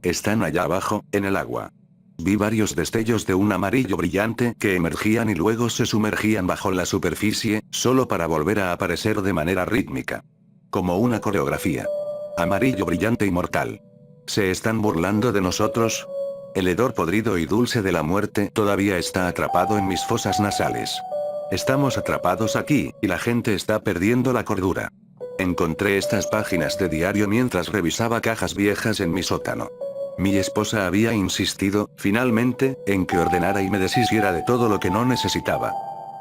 Están allá abajo, en el agua. Vi varios destellos de un amarillo brillante que emergían y luego se sumergían bajo la superficie, solo para volver a aparecer de manera rítmica. Como una coreografía. Amarillo brillante y mortal. ¿Se están burlando de nosotros? El hedor podrido y dulce de la muerte todavía está atrapado en mis fosas nasales. Estamos atrapados aquí, y la gente está perdiendo la cordura. Encontré estas páginas de diario mientras revisaba cajas viejas en mi sótano. Mi esposa había insistido, finalmente, en que ordenara y me deshiciera de todo lo que no necesitaba.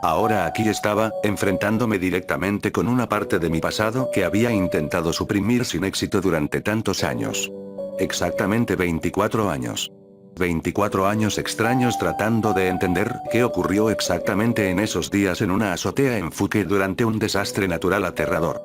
Ahora aquí estaba, enfrentándome directamente con una parte de mi pasado que había intentado suprimir sin éxito durante tantos años. Exactamente 24 años. 24 años extraños tratando de entender qué ocurrió exactamente en esos días en una azotea en Phuket durante un desastre natural aterrador.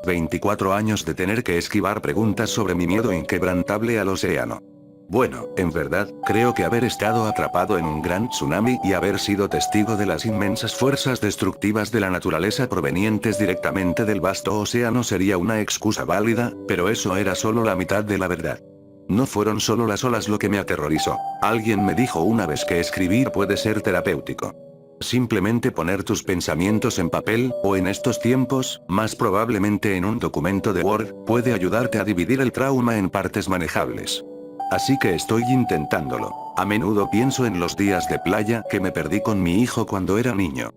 24 años de tener que esquivar preguntas sobre mi miedo inquebrantable al océano. Bueno, en verdad, creo que haber estado atrapado en un gran tsunami y haber sido testigo de las inmensas fuerzas destructivas de la naturaleza provenientes directamente del vasto océano sería una excusa válida, pero eso era solo la mitad de la verdad. No fueron solo las olas lo que me aterrorizó. Alguien me dijo una vez que escribir puede ser terapéutico. Simplemente poner tus pensamientos en papel, o en estos tiempos, más probablemente en un documento de Word, puede ayudarte a dividir el trauma en partes manejables. Así que estoy intentándolo. A menudo pienso en los días de playa que me perdí con mi hijo cuando era niño.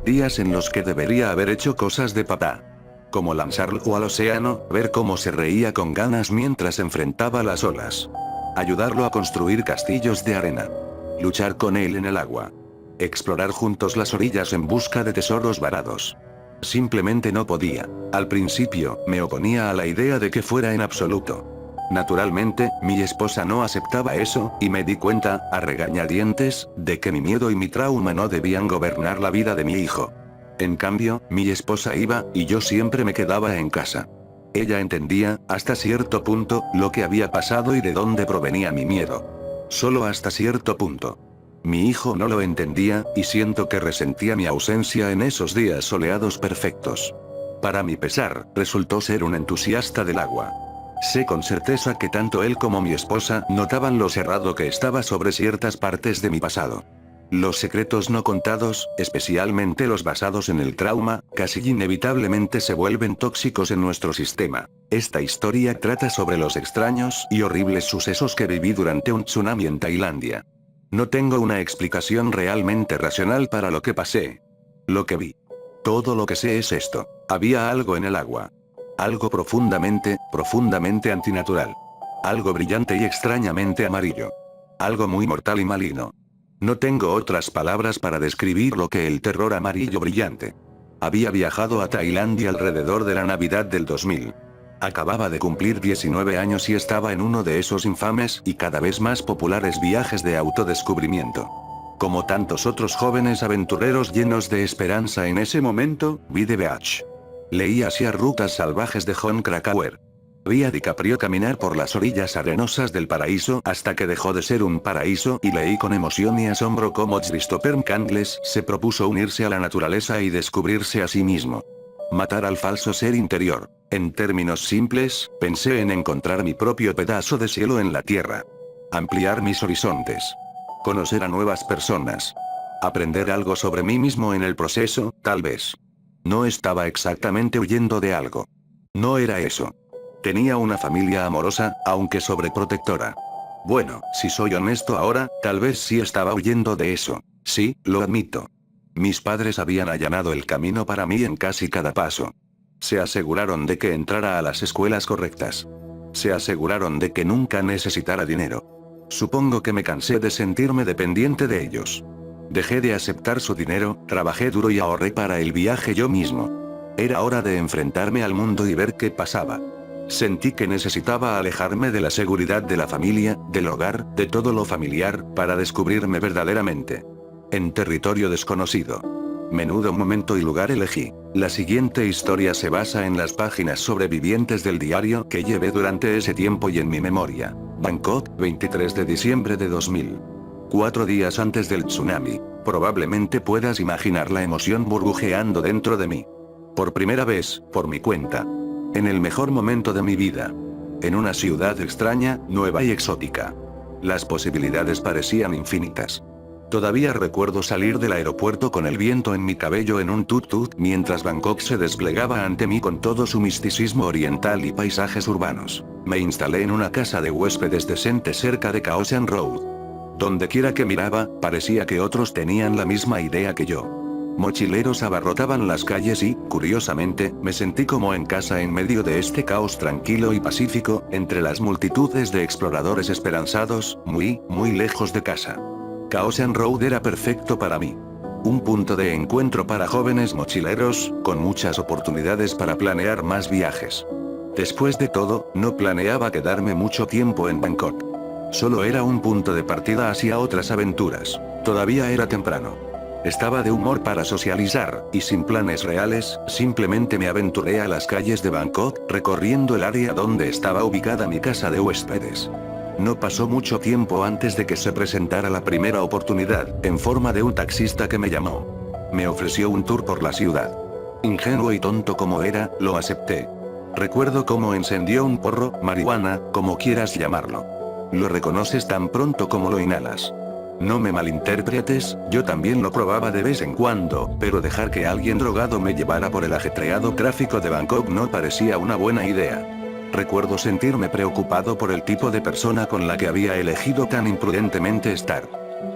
Días en los que debería haber hecho cosas de papá. Como lanzarlo al océano, ver cómo se reía con ganas mientras enfrentaba las olas. Ayudarlo a construir castillos de arena. Luchar con él en el agua. Explorar juntos las orillas en busca de tesoros varados. Simplemente no podía. Al principio, me oponía a la idea de que fuera en absoluto. Naturalmente, mi esposa no aceptaba eso, y me di cuenta, a regañadientes, de que mi miedo y mi trauma no debían gobernar la vida de mi hijo. En cambio, mi esposa iba, y yo siempre me quedaba en casa. Ella entendía, hasta cierto punto, lo que había pasado y de dónde provenía mi miedo. Solo hasta cierto punto. Mi hijo no lo entendía, y siento que resentía mi ausencia en esos días soleados perfectos. Para mi pesar, resultó ser un entusiasta del agua. Sé con certeza que tanto él como mi esposa notaban lo cerrado que estaba sobre ciertas partes de mi pasado. Los secretos no contados, especialmente los basados en el trauma, casi inevitablemente se vuelven tóxicos en nuestro sistema. Esta historia trata sobre los extraños y horribles sucesos que viví durante un tsunami en Tailandia. No tengo una explicación realmente racional para lo que pasé. Lo que vi. Todo lo que sé es esto. Había algo en el agua. Algo profundamente antinatural. Algo brillante y extrañamente amarillo. Algo muy mortal y maligno. No tengo otras palabras para describir lo que el terror amarillo brillante. Había viajado a Tailandia alrededor de la Navidad del 2000. Acababa de cumplir 19 años y estaba en uno de esos infames y cada vez más populares viajes de autodescubrimiento. Como tantos otros jóvenes aventureros llenos de esperanza en ese momento, vi The Beach. Leí hacia Rutas Salvajes de Jon Krakauer. Vi a DiCaprio caminar por las orillas arenosas del paraíso hasta que dejó de ser un paraíso y leí con emoción y asombro cómo Christopher Candles se propuso unirse a la naturaleza y descubrirse a sí mismo. Matar al falso ser interior. En términos simples, pensé en encontrar mi propio pedazo de cielo en la tierra. Ampliar mis horizontes. Conocer a nuevas personas. Aprender algo sobre mí mismo en el proceso, tal vez. No estaba exactamente huyendo de algo. No era eso. Tenía una familia amorosa, aunque sobreprotectora. Bueno, si soy honesto ahora, tal vez sí estaba huyendo de eso. Sí, lo admito. Mis padres habían allanado el camino para mí en casi cada paso. Se aseguraron de que entrara a las escuelas correctas. Se aseguraron de que nunca necesitara dinero. Supongo que me cansé de sentirme dependiente de ellos. Dejé de aceptar su dinero, trabajé duro y ahorré para el viaje yo mismo. Era hora de enfrentarme al mundo y ver qué pasaba. Sentí que necesitaba alejarme de la seguridad de la familia, del hogar, de todo lo familiar, para descubrirme verdaderamente. En territorio desconocido. Menudo momento y lugar elegí. La siguiente historia se basa en las páginas sobrevivientes del diario que llevé durante ese tiempo y en mi memoria. Bangkok, 23 de diciembre de 2000. 4 días antes del tsunami. Probablemente puedas imaginar la emoción burbujeando dentro de mí. Por primera vez, por mi cuenta. En el mejor momento de mi vida. en una ciudad extraña, nueva y exótica. Las posibilidades parecían infinitas. Todavía recuerdo salir del aeropuerto con el viento en mi cabello en un tut-tut mientras Bangkok se desplegaba ante mí con todo su misticismo oriental y paisajes urbanos. Me instalé en una casa de huéspedes decente cerca de Khao San Road. Donde quiera que miraba, parecía que otros tenían la misma idea que yo. Mochileros abarrotaban las calles y, curiosamente, me sentí como en casa en medio de este caos tranquilo y pacífico, entre las multitudes de exploradores esperanzados, muy lejos de casa. Khao San Road era perfecto para mí. Un punto de encuentro para jóvenes mochileros, con muchas oportunidades para planear más viajes. Después de todo, no planeaba quedarme mucho tiempo en Bangkok. Solo era un punto de partida hacia otras aventuras. Todavía era temprano. Estaba de humor para socializar, y sin planes reales, simplemente me aventuré a las calles de Bangkok, recorriendo el área donde estaba ubicada mi casa de huéspedes. No pasó mucho tiempo antes de que se presentara la primera oportunidad, en forma de un taxista que me llamó. Me ofreció un tour por la ciudad. Ingenuo y tonto como era, lo acepté. Recuerdo cómo encendió un porro, marihuana, como quieras llamarlo. Lo reconoces tan pronto como lo inhalas. No me malinterpretes, yo también lo probaba de vez en cuando, pero dejar que alguien drogado me llevara por el ajetreado tráfico de Bangkok no parecía una buena idea. Recuerdo sentirme preocupado por el tipo de persona con la que había elegido tan imprudentemente estar.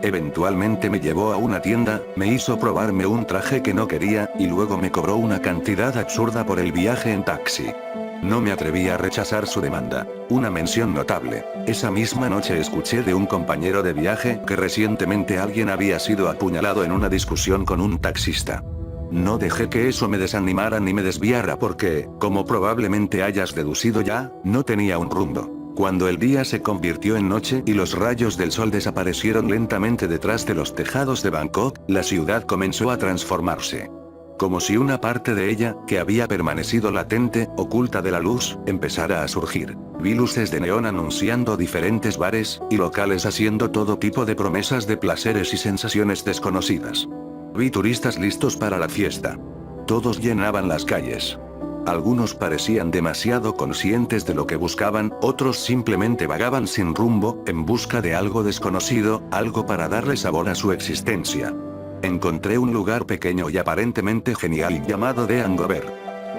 Eventualmente me llevó a una tienda, me hizo probarme un traje que no quería, y luego me cobró una cantidad absurda por el viaje en taxi. No me atreví a rechazar su demanda. Una mención notable. Esa misma noche escuché de un compañero de viaje que recientemente alguien había sido apuñalado en una discusión con un taxista. No dejé que eso me desanimara ni me desviara porque, como probablemente hayas deducido ya, no tenía un rumbo. Cuando el día se convirtió en noche y los rayos del sol desaparecieron lentamente detrás de los tejados de Bangkok, la ciudad comenzó a transformarse. Como si una parte de ella, que había permanecido latente, oculta de la luz, empezara a surgir. Vi luces de neón anunciando diferentes bares y locales haciendo todo tipo de promesas de placeres y sensaciones desconocidas. Vi turistas listos para la fiesta. Todos llenaban las calles. Algunos parecían demasiado conscientes de lo que buscaban, otros simplemente vagaban sin rumbo, en busca de algo desconocido, algo para darle sabor a su existencia. Encontré un lugar pequeño y aparentemente genial llamado The Hangover.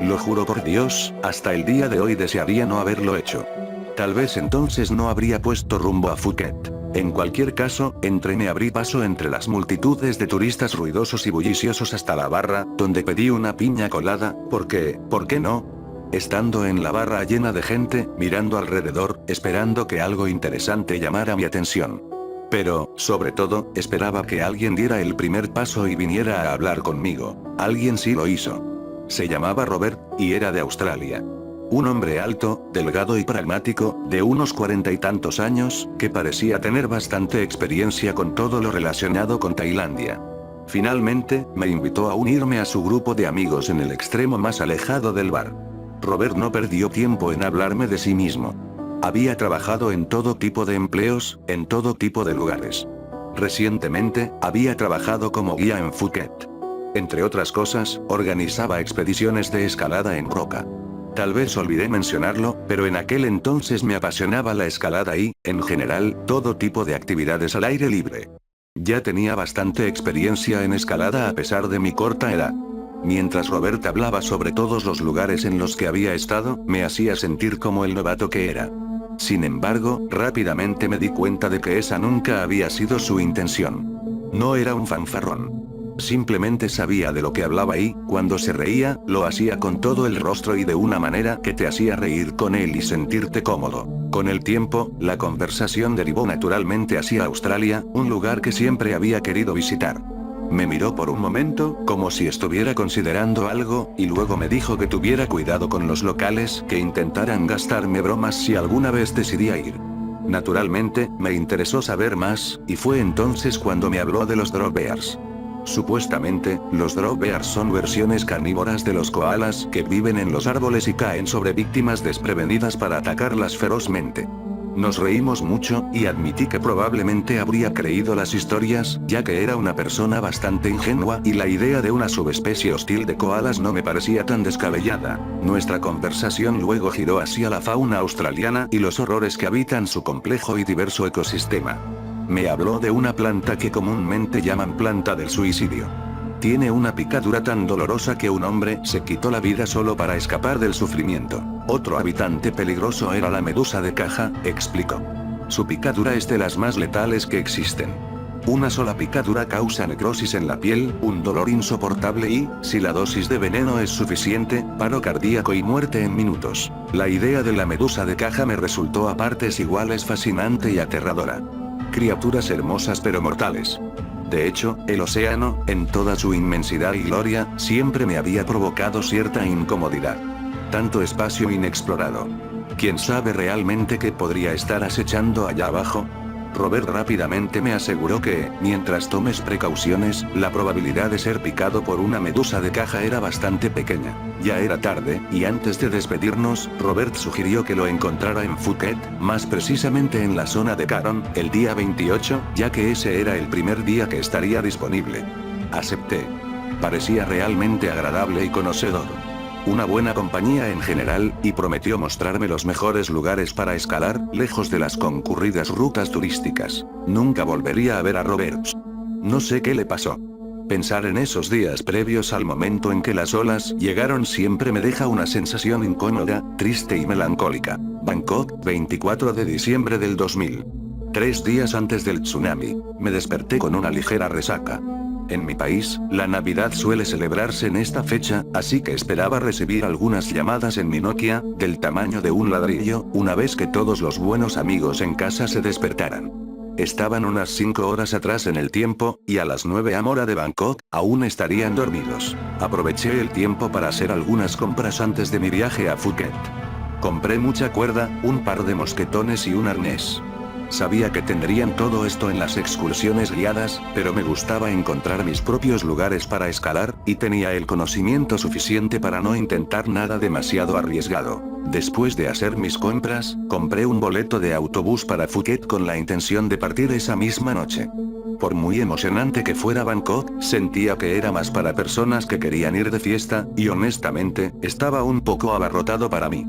Lo juro por Dios, hasta el día de hoy desearía no haberlo hecho. Tal vez entonces no habría puesto rumbo a Phuket. En cualquier caso, me abrí paso entre las multitudes de turistas ruidosos y bulliciosos hasta la barra, donde pedí una piña colada, porque, ¿por qué no? Estando en la barra llena de gente, mirando alrededor, esperando que algo interesante llamara mi atención. Pero, sobre todo, esperaba que alguien diera el primer paso y viniera a hablar conmigo. Alguien sí lo hizo. Se llamaba Robert, y era de Australia. Un hombre alto, delgado y pragmático, de unos 40 y tantos años, que parecía tener bastante experiencia con todo lo relacionado con Tailandia. Finalmente, me invitó a unirme a su grupo de amigos en el extremo más alejado del bar. Robert no perdió tiempo en hablarme de sí mismo. Había trabajado en todo tipo de empleos, en todo tipo de lugares. Recientemente, había trabajado como guía en Phuket. Entre otras cosas, organizaba expediciones de escalada en roca. Tal vez olvidé mencionarlo, pero en aquel entonces me apasionaba la escalada y, en general, todo tipo de actividades al aire libre. Ya tenía bastante experiencia en escalada a pesar de mi corta edad. Mientras Robert hablaba sobre todos los lugares en los que había estado, me hacía sentir como el novato que era. Sin embargo, rápidamente me di cuenta de que esa nunca había sido su intención. No era un fanfarrón. Simplemente sabía de lo que hablaba y, cuando se reía, lo hacía con todo el rostro y de una manera que te hacía reír con él y sentirte cómodo. Con el tiempo, la conversación derivó naturalmente hacia Australia, un lugar que siempre había querido visitar. Me miró por un momento, como si estuviera considerando algo, y luego me dijo que tuviera cuidado con los locales, que intentaran gastarme bromas si alguna vez decidía ir. Naturalmente, me interesó saber más, y fue entonces cuando me habló de los drop bears. Supuestamente, los drop bears son versiones carnívoras de los koalas que viven en los árboles y caen sobre víctimas desprevenidas para atacarlas ferozmente. Nos reímos mucho, y admití que probablemente habría creído las historias, ya que era una persona bastante ingenua y la idea de una subespecie hostil de koalas no me parecía tan descabellada. Nuestra conversación luego giró hacia la fauna australiana y los horrores que habitan su complejo y diverso ecosistema. Me habló de una planta que comúnmente llaman planta del suicidio. Tiene una picadura tan dolorosa que un hombre se quitó la vida solo para escapar del sufrimiento. Otro habitante peligroso era la medusa de caja, explicó. Su picadura es de las más letales que existen. Una sola picadura causa necrosis en la piel, un dolor insoportable y, si la dosis de veneno es suficiente, paro cardíaco y muerte en minutos. La idea de la medusa de caja me resultó a partes iguales fascinante y aterradora. Criaturas hermosas pero mortales. De hecho, el océano, en toda su inmensidad y gloria, siempre me había provocado cierta incomodidad. Tanto espacio inexplorado. ¿Quién sabe realmente qué podría estar acechando allá abajo? Robert rápidamente me aseguró que, mientras tomes precauciones, la probabilidad de ser picado por una medusa de caja era bastante pequeña. Ya era tarde, y antes de despedirnos, Robert sugirió que lo encontrara en Phuket, más precisamente en la zona de Caron, el día 28, ya que ese era el primer día que estaría disponible. Acepté. Parecía realmente agradable y conocedor. Una buena compañía en general, y prometió mostrarme los mejores lugares para escalar, lejos de las concurridas rutas turísticas. Nunca volvería a ver a Roberts. No sé qué le pasó. Pensar en esos días previos al momento en que las olas llegaron siempre me deja una sensación incómoda, triste y melancólica. Bangkok, 24 de diciembre del 2000. 3 días antes del tsunami. Me desperté con una ligera resaca. En mi país, la Navidad suele celebrarse en esta fecha, así que esperaba recibir algunas llamadas en mi Nokia, del tamaño de un ladrillo, una vez que todos los buenos amigos en casa se despertaran. Estaban unas 5 horas atrás en el tiempo, y a las 9 am hora de Bangkok, aún estarían dormidos. Aproveché el tiempo para hacer algunas compras antes de mi viaje a Phuket. Compré mucha cuerda, un par de mosquetones y un arnés. Sabía que tendrían todo esto en las excursiones guiadas, pero me gustaba encontrar mis propios lugares para escalar, y tenía el conocimiento suficiente para no intentar nada demasiado arriesgado. Después de hacer mis compras, compré un boleto de autobús para Phuket con la intención de partir esa misma noche. Por muy emocionante que fuera Bangkok, sentía que era más para personas que querían ir de fiesta, y honestamente, estaba un poco abarrotado para mí.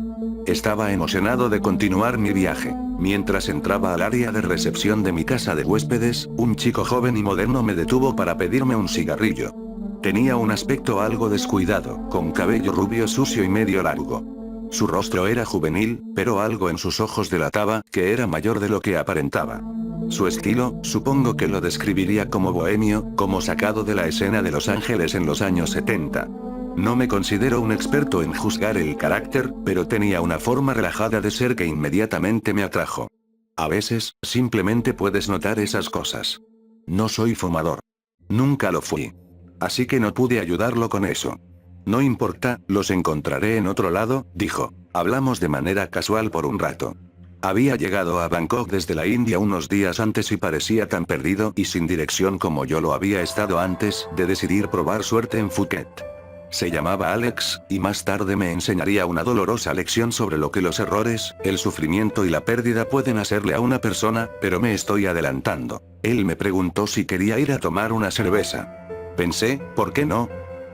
Estaba emocionado de continuar mi viaje. Mientras entraba al área de recepción de mi casa de huéspedes, un chico joven y moderno me detuvo para pedirme un cigarrillo. Tenía un aspecto algo descuidado, con cabello rubio sucio y medio largo. Su rostro era juvenil, pero algo en sus ojos delataba que era mayor de lo que aparentaba. Su estilo, supongo que lo describiría como bohemio, como sacado de la escena de Los Ángeles en los años 70. No me considero un experto en juzgar el carácter, pero tenía una forma relajada de ser que inmediatamente me atrajo. A veces, simplemente puedes notar esas cosas. No soy fumador. Nunca lo fui. Así que no pude ayudarlo con eso. No importa, los encontraré en otro lado, dijo. Hablamos de manera casual por un rato. Había llegado a Bangkok desde la India unos días antes y parecía tan perdido y sin dirección como yo lo había estado antes de decidir probar suerte en Phuket. Se llamaba Alex, y más tarde me enseñaría una dolorosa lección sobre lo que los errores, el sufrimiento y la pérdida pueden hacerle a una persona, pero me estoy adelantando. Él me preguntó si quería ir a tomar una cerveza. Pensé, ¿por qué no?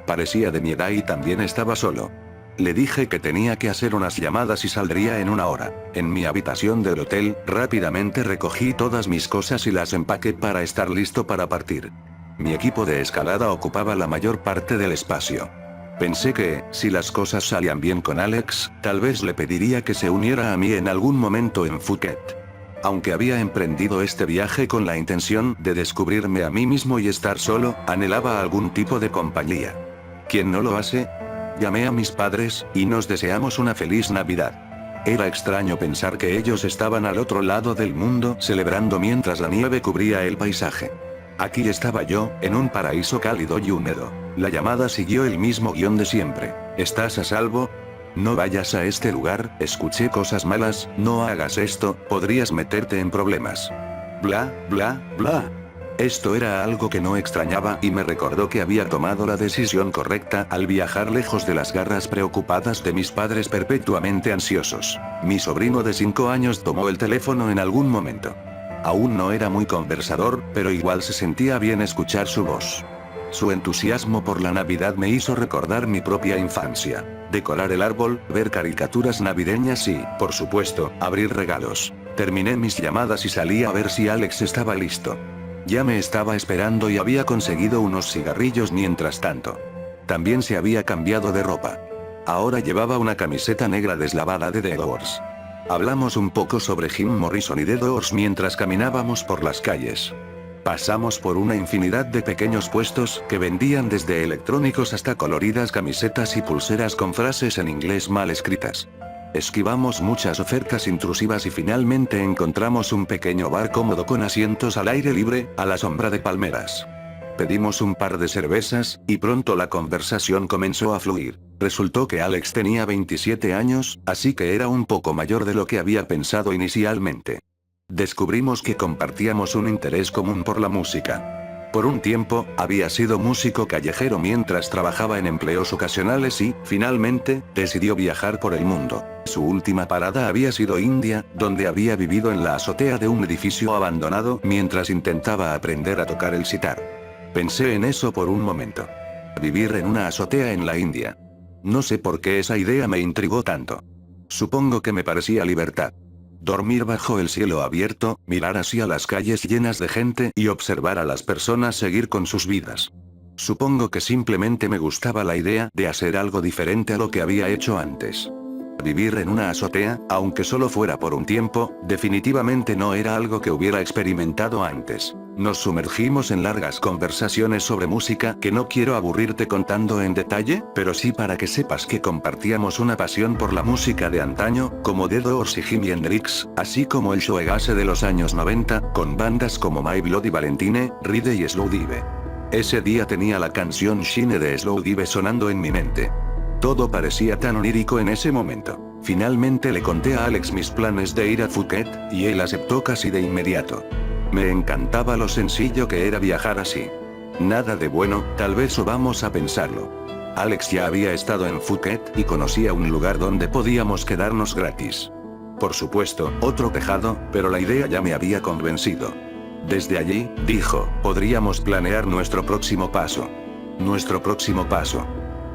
Parecía de mi edad y también estaba solo. Le dije que tenía que hacer unas llamadas y saldría en una hora. En mi habitación del hotel, rápidamente recogí todas mis cosas y las empaqué para estar listo para partir. Mi equipo de escalada ocupaba la mayor parte del espacio. Pensé que, si las cosas salían bien con Alex, tal vez le pediría que se uniera a mí en algún momento en Phuket. Aunque había emprendido este viaje con la intención de descubrirme a mí mismo y estar solo, anhelaba algún tipo de compañía. ¿Quién no lo hace? Llamé a mis padres, y nos deseamos una feliz Navidad. Era extraño pensar que ellos estaban al otro lado del mundo celebrando mientras la nieve cubría el paisaje. Aquí estaba yo, en un paraíso cálido y húmedo. La llamada siguió el mismo guión de siempre. ¿Estás a salvo? No vayas a este lugar, escuché cosas malas, no hagas esto, podrías meterte en problemas. Bla, bla, bla. Esto era algo que no extrañaba y me recordó que había tomado la decisión correcta al viajar lejos de las garras preocupadas de mis padres perpetuamente ansiosos. Mi sobrino de 5 años tomó el teléfono en algún momento. Aún no era muy conversador, pero igual se sentía bien escuchar su voz. Su entusiasmo por la Navidad me hizo recordar mi propia infancia. Decorar el árbol, ver caricaturas navideñas y, por supuesto, abrir regalos. Terminé mis llamadas y salí a ver si Alex estaba listo. Ya me estaba esperando y había conseguido unos cigarrillos mientras tanto. También se había cambiado de ropa. Ahora llevaba una camiseta negra deslavada de The Doors. Hablamos un poco sobre Jim Morrison y The Doors mientras caminábamos por las calles. Pasamos por una infinidad de pequeños puestos que vendían desde electrónicos hasta coloridas camisetas y pulseras con frases en inglés mal escritas. Esquivamos muchas ofertas intrusivas y finalmente encontramos un pequeño bar cómodo con asientos al aire libre, a la sombra de palmeras. Pedimos un par de cervezas, y pronto la conversación comenzó a fluir. Resultó que Alex tenía 27 años, así que era un poco mayor de lo que había pensado inicialmente. Descubrimos que compartíamos un interés común por la música. Por un tiempo, había sido músico callejero mientras trabajaba en empleos ocasionales y, finalmente, decidió viajar por el mundo. Su última parada había sido India, donde había vivido en la azotea de un edificio abandonado mientras intentaba aprender a tocar el sitar. Pensé en eso por un momento. Vivir en una azotea en la India. No sé por qué esa idea me intrigó tanto. Supongo que me parecía libertad. Dormir bajo el cielo abierto, mirar hacia las calles llenas de gente y observar a las personas seguir con sus vidas. Supongo que simplemente me gustaba la idea de hacer algo diferente a lo que había hecho antes. Vivir en una azotea, aunque solo fuera por un tiempo, definitivamente no era algo que hubiera experimentado antes. Nos sumergimos en largas conversaciones sobre música que no quiero aburrirte contando en detalle, pero sí para que sepas que compartíamos una pasión por la música de antaño, como The Doors y Jimi Hendrix, así como el shoegaze de los años 90, con bandas como My Bloody Valentine, Ride y Slowdive. Ese día tenía la canción Shine de Slowdive sonando en mi mente. Todo parecía tan onírico en ese momento. Finalmente le conté a Alex mis planes de ir a Phuket, y él aceptó casi de inmediato. Me encantaba lo sencillo que era viajar así. Nada de bueno, tal vez o vamos a pensarlo. Alex ya había estado en Phuket y conocía un lugar donde podíamos quedarnos gratis. Por supuesto, otro tejado, pero la idea ya me había convencido. Desde allí, dijo, podríamos planear nuestro próximo paso. Nuestro próximo paso.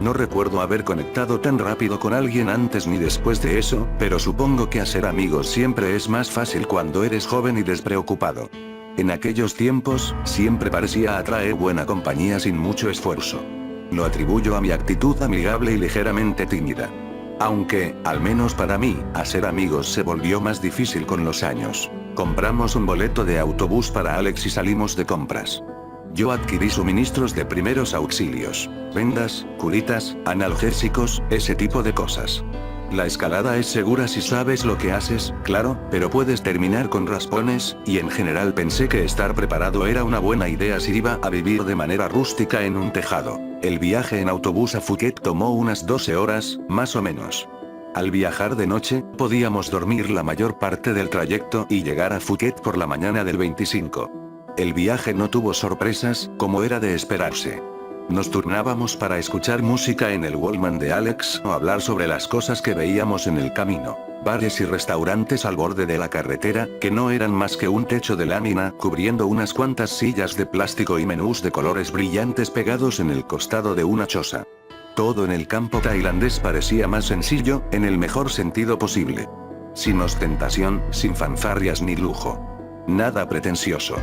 No recuerdo haber conectado tan rápido con alguien antes ni después de eso, pero supongo que hacer amigos siempre es más fácil cuando eres joven y despreocupado. En aquellos tiempos, siempre parecía atraer buena compañía sin mucho esfuerzo. Lo atribuyo a mi actitud amigable y ligeramente tímida. Aunque, al menos para mí, hacer amigos se volvió más difícil con los años. Compramos un boleto de autobús para Alex y salimos de compras. Yo adquirí suministros de primeros auxilios, vendas, curitas, analgésicos, ese tipo de cosas. La escalada es segura si sabes lo que haces, claro, pero puedes terminar con raspones, y en general pensé que estar preparado era una buena idea si iba a vivir de manera rústica en un tejado. El viaje en autobús a Phuket tomó unas 12 horas, más o menos. Al viajar de noche, podíamos dormir la mayor parte del trayecto y llegar a Phuket por la mañana del 25. El viaje no tuvo sorpresas, como era de esperarse. Nos turnábamos para escuchar música en el Walkman de Alex o hablar sobre las cosas que veíamos en el camino. Bares y restaurantes al borde de la carretera, que no eran más que un techo de lámina cubriendo unas cuantas sillas de plástico y menús de colores brillantes pegados en el costado de una choza. Todo en el campo tailandés parecía más sencillo, en el mejor sentido posible. Sin ostentación, sin fanfarrias ni lujo. Nada pretencioso.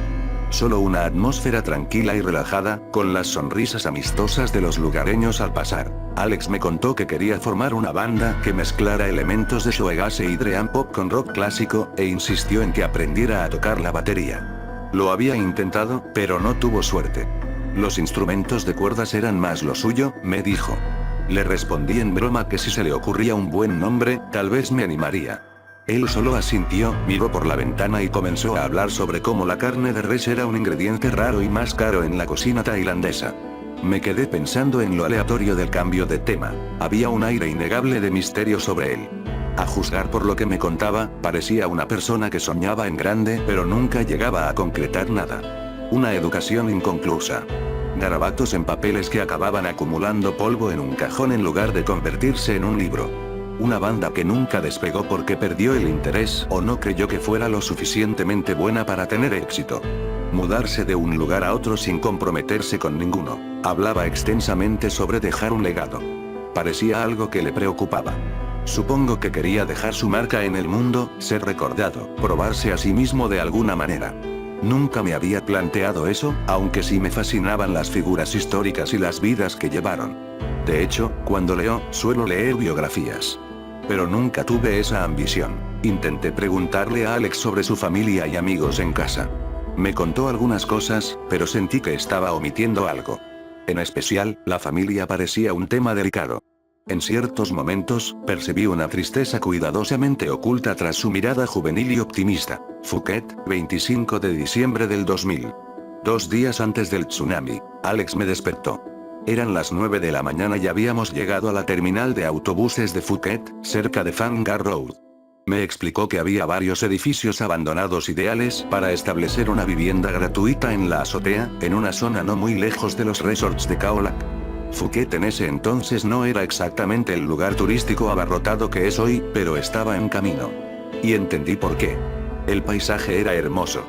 Solo una atmósfera tranquila y relajada, con las sonrisas amistosas de los lugareños al pasar. Alex me contó que quería formar una banda que mezclara elementos de shoegaze y dream pop con rock clásico, e insistió en que aprendiera a tocar la batería. Lo había intentado, pero no tuvo suerte. Los instrumentos de cuerdas eran más lo suyo, me dijo. Le respondí en broma que si se le ocurría un buen nombre, tal vez me animaría. Él solo asintió, miró por la ventana y comenzó a hablar sobre cómo la carne de res era un ingrediente raro y más caro en la cocina tailandesa. Me quedé pensando en lo aleatorio del cambio de tema. Había un aire innegable de misterio sobre él. A juzgar por lo que me contaba, parecía una persona que soñaba en grande pero nunca llegaba a concretar nada. Una educación inconclusa. Garabatos en papeles que acababan acumulando polvo en un cajón en lugar de convertirse en un libro. Una banda que nunca despegó porque perdió el interés o no creyó que fuera lo suficientemente buena para tener éxito. Mudarse de un lugar a otro sin comprometerse con ninguno. Hablaba extensamente sobre dejar un legado. Parecía algo que le preocupaba. Supongo que quería dejar su marca en el mundo, ser recordado, probarse a sí mismo de alguna manera. Nunca me había planteado eso, aunque sí me fascinaban las figuras históricas y las vidas que llevaron. De hecho, cuando leo, suelo leer biografías. Pero nunca tuve esa ambición. Intenté preguntarle a Alex sobre su familia y amigos en casa. Me contó algunas cosas, pero sentí que estaba omitiendo algo. En especial, la familia parecía un tema delicado. En ciertos momentos, percibí una tristeza cuidadosamente oculta tras su mirada juvenil y optimista. Phuket, 25 de diciembre del 2000. 2 días antes del tsunami, Alex me despertó. Eran las 9 de la mañana y habíamos llegado a la terminal de autobuses de Phuket, cerca de Phang Nga Road. Me explicó que había varios edificios abandonados ideales para establecer una vivienda gratuita en la azotea, en una zona no muy lejos de los resorts de Khao Lak. Phuket en ese entonces no era exactamente el lugar turístico abarrotado que es hoy, pero estaba en camino. Y entendí por qué. El paisaje era hermoso.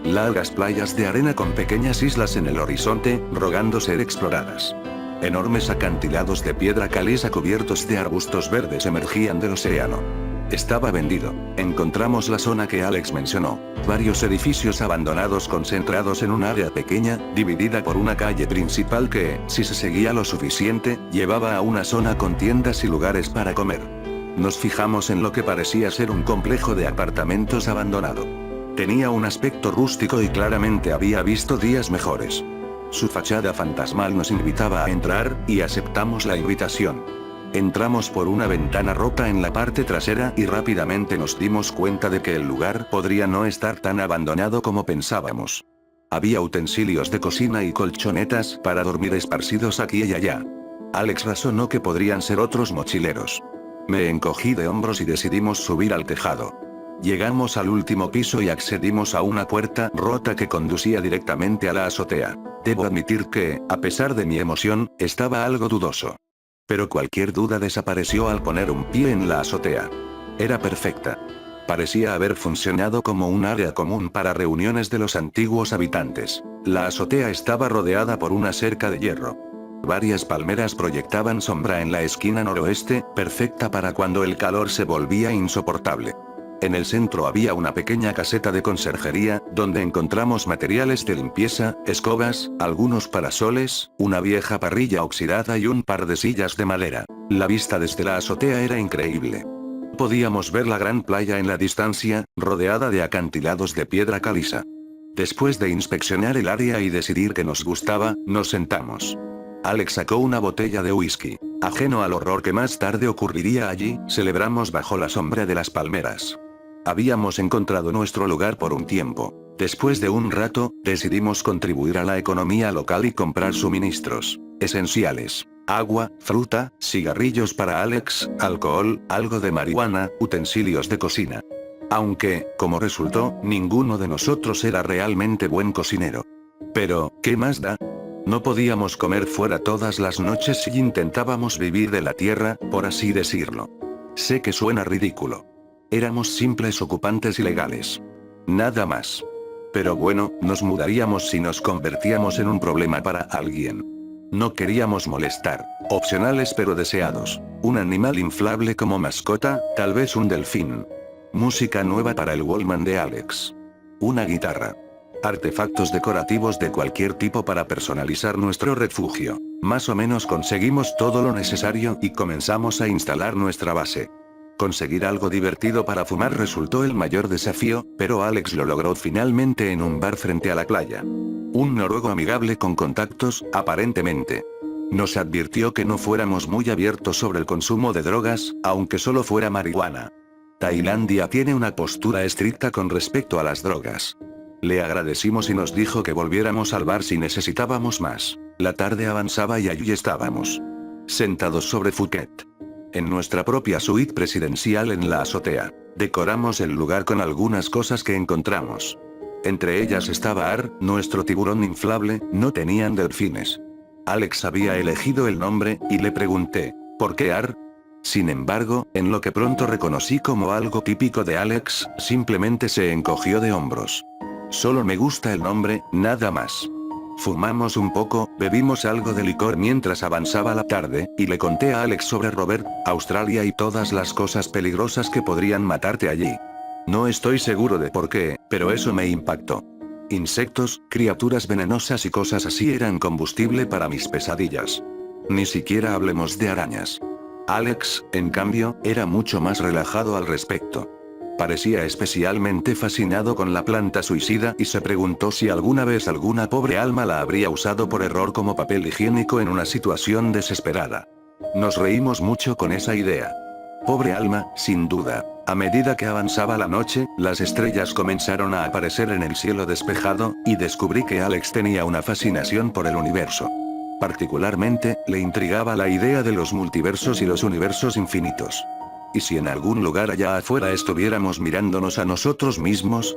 Largas playas de arena con pequeñas islas en el horizonte, rogando ser exploradas. Enormes acantilados de piedra caliza cubiertos de arbustos verdes emergían del océano. Estaba vendido. Encontramos la zona que Alex mencionó. Varios edificios abandonados concentrados en un área pequeña, dividida por una calle principal que, si se seguía lo suficiente, llevaba a una zona con tiendas y lugares para comer. Nos fijamos en lo que parecía ser un complejo de apartamentos abandonado. Tenía un aspecto rústico y claramente había visto días mejores. Su fachada fantasmal nos invitaba a entrar, y aceptamos la invitación. Entramos por una ventana rota en la parte trasera y rápidamente nos dimos cuenta de que el lugar podría no estar tan abandonado como pensábamos. Había utensilios de cocina y colchonetas para dormir esparcidos aquí y allá. Alex razonó que podrían ser otros mochileros. Me encogí de hombros y decidimos subir al tejado. Llegamos al último piso y accedimos a una puerta rota que conducía directamente a la azotea. Debo admitir que, a pesar de mi emoción, estaba algo dudoso. Pero cualquier duda desapareció al poner un pie en la azotea. Era perfecta. Parecía haber funcionado como un área común para reuniones de los antiguos habitantes. La azotea estaba rodeada por una cerca de hierro. Varias palmeras proyectaban sombra en la esquina noroeste, perfecta para cuando el calor se volvía insoportable. En el centro había una pequeña caseta de conserjería, donde encontramos materiales de limpieza, escobas, algunos parasoles, una vieja parrilla oxidada y un par de sillas de madera. La vista desde la azotea era increíble. Podíamos ver la gran playa en la distancia, rodeada de acantilados de piedra caliza. Después de inspeccionar el área y decidir que nos gustaba, nos sentamos. Alex sacó una botella de whisky. Ajeno al horror que más tarde ocurriría allí, celebramos bajo la sombra de las palmeras. Habíamos encontrado nuestro lugar por un tiempo. Después de un rato, decidimos contribuir a la economía local y comprar suministros esenciales. Agua, fruta, cigarrillos para Alex, alcohol, algo de marihuana, utensilios de cocina. Aunque, como resultó, ninguno de nosotros era realmente buen cocinero. Pero, ¿qué más da? No podíamos comer fuera todas las noches si intentábamos vivir de la tierra, por así decirlo. Sé que suena ridículo. Éramos simples ocupantes ilegales. Nada más. Pero bueno, nos mudaríamos si nos convertíamos en un problema para alguien. No queríamos molestar. Opcionales pero deseados. Un animal inflable como mascota, tal vez un delfín. Música nueva para el Walkman de Alex. Una guitarra. Artefactos decorativos de cualquier tipo para personalizar nuestro refugio. Más o menos conseguimos todo lo necesario y comenzamos a instalar nuestra base. Conseguir algo divertido para fumar resultó el mayor desafío, pero Alex lo logró finalmente en un bar frente a la playa. Un noruego amigable con contactos, aparentemente. Nos advirtió que no fuéramos muy abiertos sobre el consumo de drogas, aunque solo fuera marihuana. Tailandia tiene una postura estricta con respecto a las drogas. Le agradecimos y nos dijo que volviéramos al bar si necesitábamos más. La tarde avanzaba y allí estábamos. Sentados sobre Phuket. En nuestra propia suite presidencial en la azotea. Decoramos el lugar con algunas cosas que encontramos. Entre ellas estaba Ar, nuestro tiburón inflable, no tenían delfines. Alex había elegido el nombre, y le pregunté, ¿por qué Ar? Sin embargo, en lo que pronto reconocí como algo típico de Alex, simplemente se encogió de hombros. Solo me gusta el nombre, nada más. Fumamos un poco, bebimos algo de licor mientras avanzaba la tarde, y le conté a Alex sobre Robert, Australia y todas las cosas peligrosas que podrían matarte allí. No estoy seguro de por qué, pero eso me impactó. Insectos, criaturas venenosas y cosas así eran combustible para mis pesadillas. Ni siquiera hablemos de arañas. Alex, en cambio, era mucho más relajado al respecto. Parecía especialmente fascinado con la planta suicida y se preguntó si alguna vez alguna pobre alma la habría usado por error como papel higiénico en una situación desesperada. Nos reímos mucho con esa idea. Pobre alma, sin duda. A medida que avanzaba la noche, las estrellas comenzaron a aparecer en el cielo despejado, y descubrí que Alex tenía una fascinación por el universo. Particularmente, le intrigaba la idea de los multiversos y los universos infinitos. ¿Y si en algún lugar allá afuera estuviéramos mirándonos a nosotros mismos?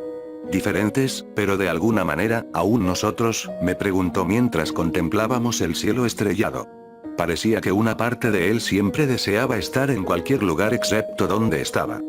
Diferentes, pero de alguna manera, aún nosotros, me preguntó mientras contemplábamos el cielo estrellado. Parecía que una parte de él siempre deseaba estar en cualquier lugar excepto donde estaba.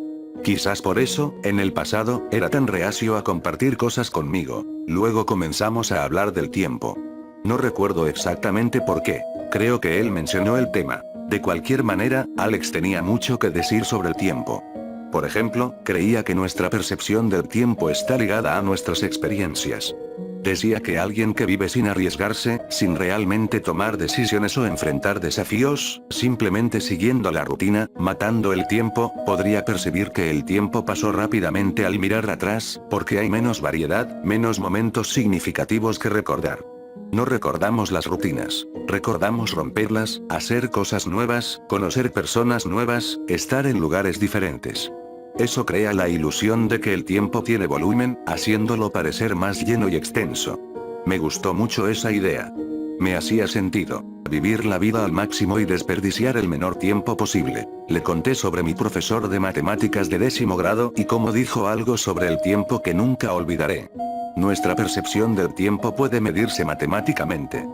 Quizás por eso, en el pasado, era tan reacio a compartir cosas conmigo. Luego comenzamos a hablar del tiempo. No recuerdo exactamente por qué. Creo que él mencionó el tema. De cualquier manera, Alex tenía mucho que decir sobre el tiempo. Por ejemplo, creía que nuestra percepción del tiempo está ligada a nuestras experiencias. Decía que alguien que vive sin arriesgarse, sin realmente tomar decisiones o enfrentar desafíos, simplemente siguiendo la rutina, matando el tiempo, podría percibir que el tiempo pasó rápidamente al mirar atrás, porque hay menos variedad, menos momentos significativos que recordar. No recordamos las rutinas, recordamos romperlas, hacer cosas nuevas, conocer personas nuevas, estar en lugares diferentes. Eso crea la ilusión de que el tiempo tiene volumen, haciéndolo parecer más lleno y extenso. Me gustó mucho esa idea. Me hacía sentido. Vivir la vida al máximo y desperdiciar el menor tiempo posible. Le conté sobre mi profesor de matemáticas de 10º grado y cómo dijo algo sobre el tiempo que nunca olvidaré. Nuestra percepción del tiempo puede medirse matemáticamente.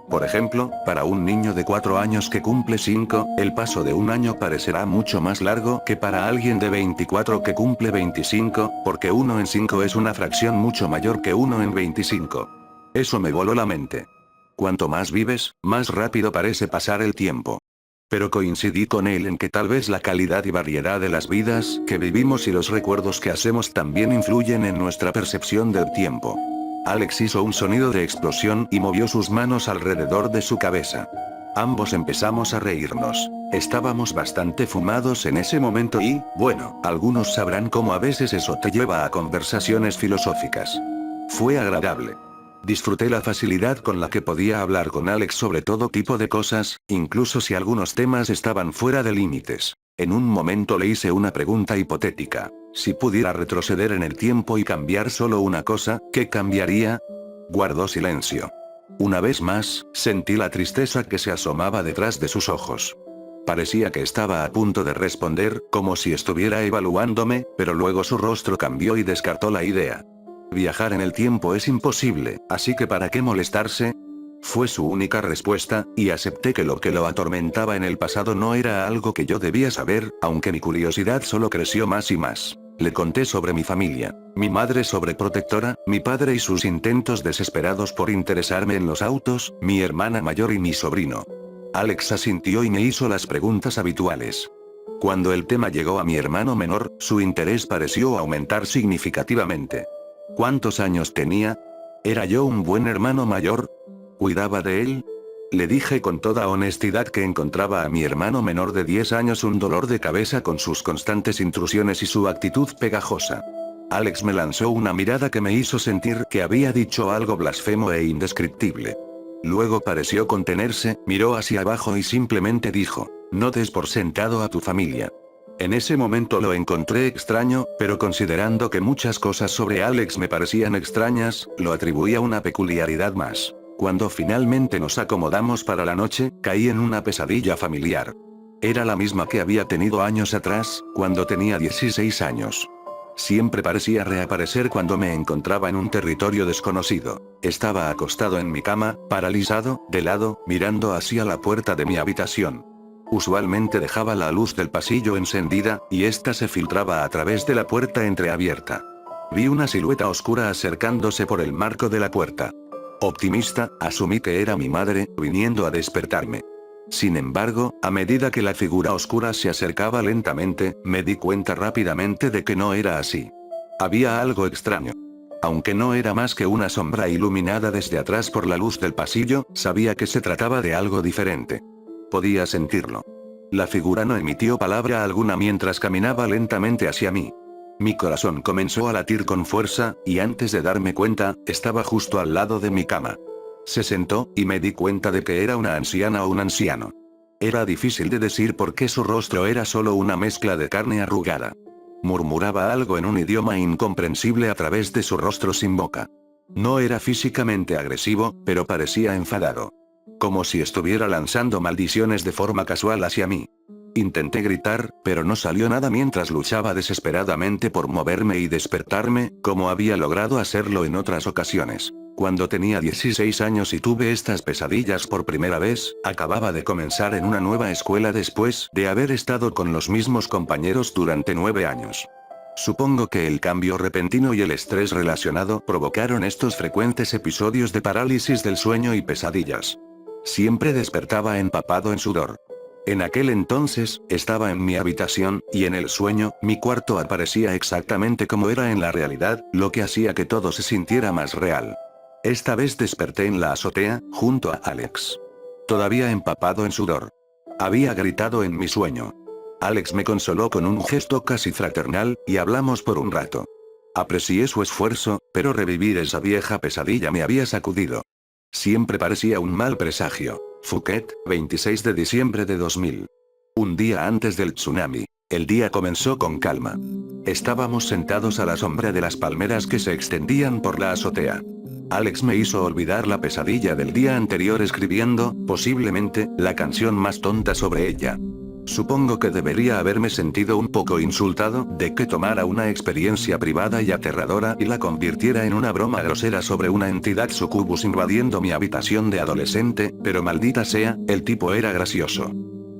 Por ejemplo, para un niño de 4 años que cumple 5, el paso de un año parecerá mucho más largo que para alguien de 24 que cumple 25, porque 1 en 5 es una fracción mucho mayor que 1 en 25. Eso me voló la mente. Cuanto más vives, más rápido parece pasar el tiempo. Pero coincidí con él en que tal vez la calidad y variedad de las vidas que vivimos y los recuerdos que hacemos también influyen en nuestra percepción del tiempo. Alex hizo un sonido de explosión y movió sus manos alrededor de su cabeza. Ambos empezamos a reírnos. Estábamos bastante fumados en ese momento y, bueno, algunos sabrán cómo a veces eso te lleva a conversaciones filosóficas. Fue agradable. Disfruté la facilidad con la que podía hablar con Alex sobre todo tipo de cosas, incluso si algunos temas estaban fuera de límites. En un momento le hice una pregunta hipotética. Si pudiera retroceder en el tiempo y cambiar solo una cosa, ¿qué cambiaría? Guardó silencio. Una vez más, sentí la tristeza que se asomaba detrás de sus ojos. Parecía que estaba a punto de responder, como si estuviera evaluándome, pero luego su rostro cambió y descartó la idea. Viajar en el tiempo es imposible, así que ¿para qué molestarse? Fue su única respuesta, y acepté que lo atormentaba en el pasado no era algo que yo debía saber, aunque mi curiosidad solo creció más y más. Le conté sobre mi familia, mi madre sobreprotectora, mi padre y sus intentos desesperados por interesarme en los autos, mi hermana mayor y mi sobrino. Alex asintió y me hizo las preguntas habituales. Cuando el tema llegó a mi hermano menor, su interés pareció aumentar significativamente. ¿Cuántos años tenía? ¿Era yo un buen hermano mayor? ¿Cuidaba de él? Le dije con toda honestidad que encontraba a mi hermano menor de 10 años un dolor de cabeza con sus constantes intrusiones y su actitud pegajosa. Alex me lanzó una mirada que me hizo sentir que había dicho algo blasfemo e indescriptible. Luego pareció contenerse, miró hacia abajo y simplemente dijo, no des por sentado a tu familia. En ese momento lo encontré extraño, pero considerando que muchas cosas sobre Alex me parecían extrañas, lo atribuí a una peculiaridad más. Cuando finalmente nos acomodamos para la noche, caí en una pesadilla familiar. Era la misma que había tenido años atrás, cuando tenía 16 años. Siempre parecía reaparecer cuando me encontraba en un territorio desconocido. Estaba acostado en mi cama, paralizado, de lado, mirando hacia la puerta de mi habitación. Usualmente dejaba la luz del pasillo encendida, y ésta se filtraba a través de la puerta entreabierta. Vi una silueta oscura acercándose por el marco de la puerta. Optimista, asumí que era mi madre, viniendo a despertarme. Sin embargo, a medida que la figura oscura se acercaba lentamente, me di cuenta rápidamente de que no era así. Había algo extraño. Aunque no era más que una sombra iluminada desde atrás por la luz del pasillo, sabía que se trataba de algo diferente. Podía sentirlo. La figura no emitió palabra alguna mientras caminaba lentamente hacia mí. Mi corazón comenzó a latir con fuerza, y antes de darme cuenta, estaba justo al lado de mi cama. Se sentó, y me di cuenta de que era una anciana o un anciano. Era difícil de decir porque su rostro era solo una mezcla de carne arrugada. Murmuraba algo en un idioma incomprensible a través de su rostro sin boca. No era físicamente agresivo, pero parecía enfadado. Como si estuviera lanzando maldiciones de forma casual hacia mí. Intenté gritar, pero no salió nada mientras luchaba desesperadamente por moverme y despertarme, como había logrado hacerlo en otras ocasiones. Cuando tenía 16 años y tuve estas pesadillas por primera vez, acababa de comenzar en una nueva escuela después de haber estado con los mismos compañeros durante 9 años. Supongo que el cambio repentino y el estrés relacionado provocaron estos frecuentes episodios de parálisis del sueño y pesadillas. Siempre despertaba empapado en sudor. En aquel entonces, estaba en mi habitación, y en el sueño, mi cuarto aparecía exactamente como era en la realidad, lo que hacía que todo se sintiera más real. Esta vez desperté en la azotea, junto a Alex. Todavía empapado en sudor. Había gritado en mi sueño. Alex me consoló con un gesto casi fraternal, y hablamos por un rato. Aprecié su esfuerzo, pero revivir esa vieja pesadilla me había sacudido. Siempre parecía un mal presagio. Phuket, 26 de diciembre de 2000. Un día antes del tsunami. El día comenzó con calma. Estábamos sentados a la sombra de las palmeras que se extendían por la azotea. Alex me hizo olvidar la pesadilla del día anterior escribiendo, posiblemente, la canción más tonta sobre ella. Supongo que debería haberme sentido un poco insultado de que tomara una experiencia privada y aterradora y la convirtiera en una broma grosera sobre una entidad sucubus invadiendo mi habitación de adolescente, pero maldita sea, el tipo era gracioso.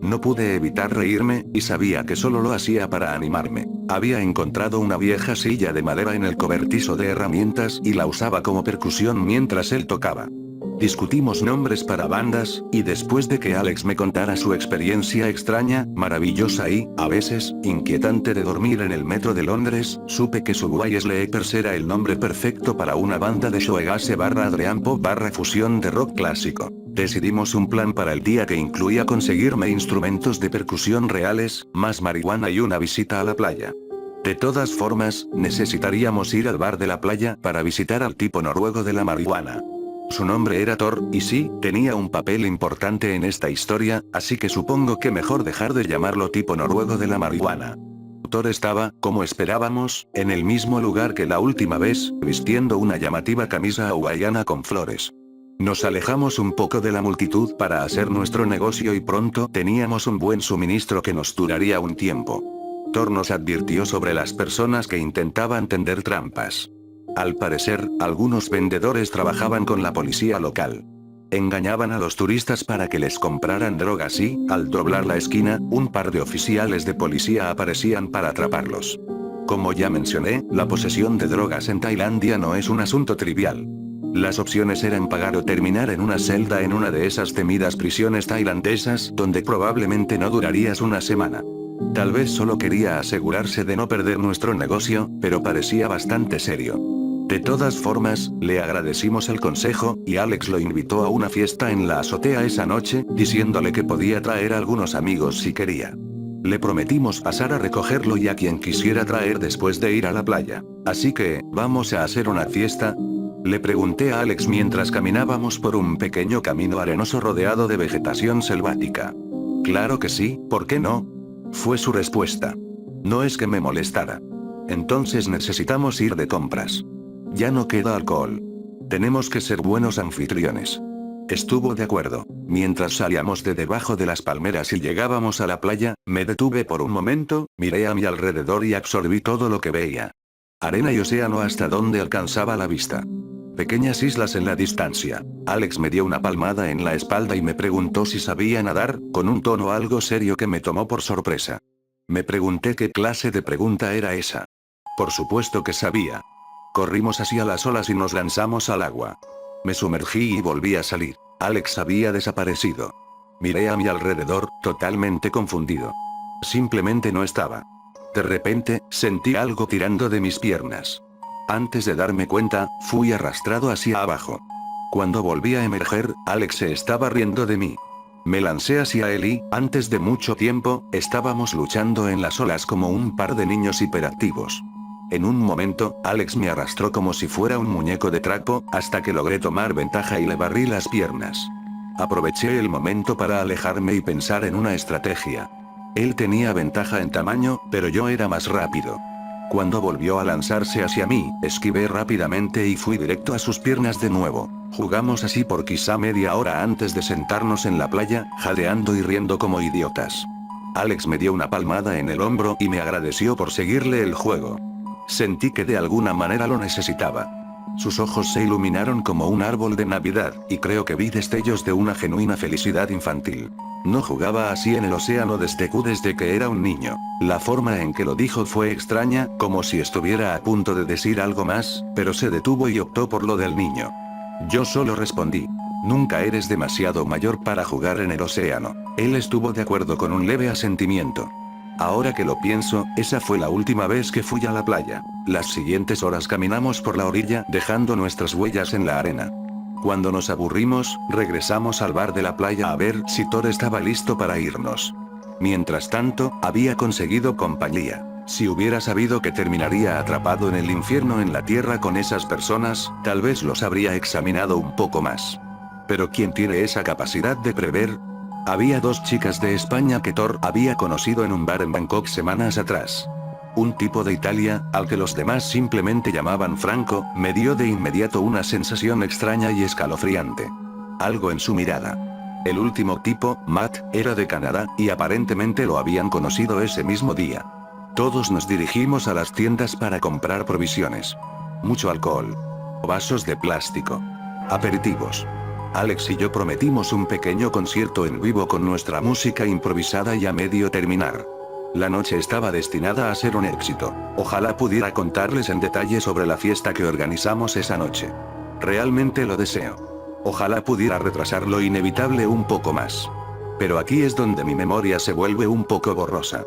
No pude evitar reírme, y sabía que solo lo hacía para animarme. Había encontrado una vieja silla de madera en el cobertizo de herramientas y la usaba como percusión mientras él tocaba. Discutimos nombres para bandas, y después de que Alex me contara su experiencia extraña, maravillosa y, a veces, inquietante de dormir en el metro de Londres, supe que Subway Sleepers era el nombre perfecto para una banda de shoegaze / dream pop / fusión de rock clásico. Decidimos un plan para el día que incluía conseguirme instrumentos de percusión reales, más marihuana y una visita a la playa. De todas formas, necesitaríamos ir al bar de la playa para visitar al tipo noruego de la marihuana. Su nombre era Thor, y sí, tenía un papel importante en esta historia, así que supongo que mejor dejar de llamarlo tipo noruego de la marihuana. Thor estaba, como esperábamos, en el mismo lugar que la última vez, vistiendo una llamativa camisa hawaiana con flores. Nos alejamos un poco de la multitud para hacer nuestro negocio y pronto teníamos un buen suministro que nos duraría un tiempo. Thor nos advirtió sobre las personas que intentaban tender trampas. Al parecer, algunos vendedores trabajaban con la policía local. Engañaban a los turistas para que les compraran drogas y, al doblar la esquina, un par de oficiales de policía aparecían para atraparlos. Como ya mencioné, la posesión de drogas en Tailandia no es un asunto trivial. Las opciones eran pagar o terminar en una celda en una de esas temidas prisiones tailandesas, donde probablemente no durarías una semana. Tal vez solo quería asegurarse de no perder nuestro negocio, pero parecía bastante serio. De todas formas, le agradecimos el consejo, y Alex lo invitó a una fiesta en la azotea esa noche, diciéndole que podía traer a algunos amigos si quería. Le prometimos pasar a recogerlo y a quien quisiera traer después de ir a la playa. Así que, ¿vamos a hacer una fiesta? Le pregunté a Alex mientras caminábamos por un pequeño camino arenoso rodeado de vegetación selvática. Claro que sí, ¿por qué no? Fue su respuesta. No es que me molestara. Entonces necesitamos ir de compras. Ya no queda alcohol. Tenemos que ser buenos anfitriones. Estuvo de acuerdo. Mientras salíamos de debajo de las palmeras y llegábamos a la playa, me detuve por un momento, miré a mi alrededor y absorbí todo lo que veía. Arena y océano hasta donde alcanzaba la vista. Pequeñas islas en la distancia. Alex me dio una palmada en la espalda y me preguntó si sabía nadar, con un tono algo serio que me tomó por sorpresa. Me pregunté qué clase de pregunta era esa. Por supuesto que sabía. Corrimos hacia las olas y nos lanzamos al agua. Me sumergí y volví a salir. Alex había desaparecido. Miré a mi alrededor, totalmente confundido. Simplemente no estaba. De repente, sentí algo tirando de mis piernas. Antes de darme cuenta, fui arrastrado hacia abajo. Cuando volví a emerger, Alex se estaba riendo de mí. Me lancé hacia él y, antes de mucho tiempo, estábamos luchando en las olas como un par de niños hiperactivos. En un momento, Alex me arrastró como si fuera un muñeco de trapo, hasta que logré tomar ventaja y le barrí las piernas. Aproveché el momento para alejarme y pensar en una estrategia. Él tenía ventaja en tamaño, pero yo era más rápido. Cuando volvió a lanzarse hacia mí, esquivé rápidamente y fui directo a sus piernas de nuevo. Jugamos así por quizá media hora antes de sentarnos en la playa, jadeando y riendo como idiotas. Alex me dio una palmada en el hombro y me agradeció por seguirle el juego. Sentí que de alguna manera lo necesitaba. Sus ojos se iluminaron como un árbol de Navidad, y creo que vi destellos de una genuina felicidad infantil. No jugaba así en el océano desde que era un niño. La forma en que lo dijo fue extraña, como si estuviera a punto de decir algo más, pero se detuvo y optó por lo del niño. Yo solo respondí: nunca eres demasiado mayor para jugar en el océano. Él estuvo de acuerdo con un leve asentimiento. Ahora que lo pienso, esa fue la última vez que fui a la playa. Las siguientes horas caminamos por la orilla, dejando nuestras huellas en la arena. Cuando nos aburrimos, regresamos al bar de la playa a ver si Thor estaba listo para irnos. Mientras tanto, había conseguido compañía. Si hubiera sabido que terminaría atrapado en el infierno en la tierra con esas personas, tal vez los habría examinado un poco más. Pero ¿quién tiene esa capacidad de prever? Había dos chicas de España que Thor había conocido en un bar en Bangkok semanas atrás. Un tipo de Italia, al que los demás simplemente llamaban Franco, me dio de inmediato una sensación extraña y escalofriante. Algo en su mirada. El último tipo, Matt, era de Canadá, y aparentemente lo habían conocido ese mismo día. Todos nos dirigimos a las tiendas para comprar provisiones. Mucho alcohol. Vasos de plástico. Aperitivos. Alex y yo prometimos un pequeño concierto en vivo con nuestra música improvisada y a medio terminar. La noche estaba destinada a ser un éxito. Ojalá pudiera contarles en detalle sobre la fiesta que organizamos esa noche. Realmente lo deseo. Ojalá pudiera retrasar lo inevitable un poco más. Pero aquí es donde mi memoria se vuelve un poco borrosa.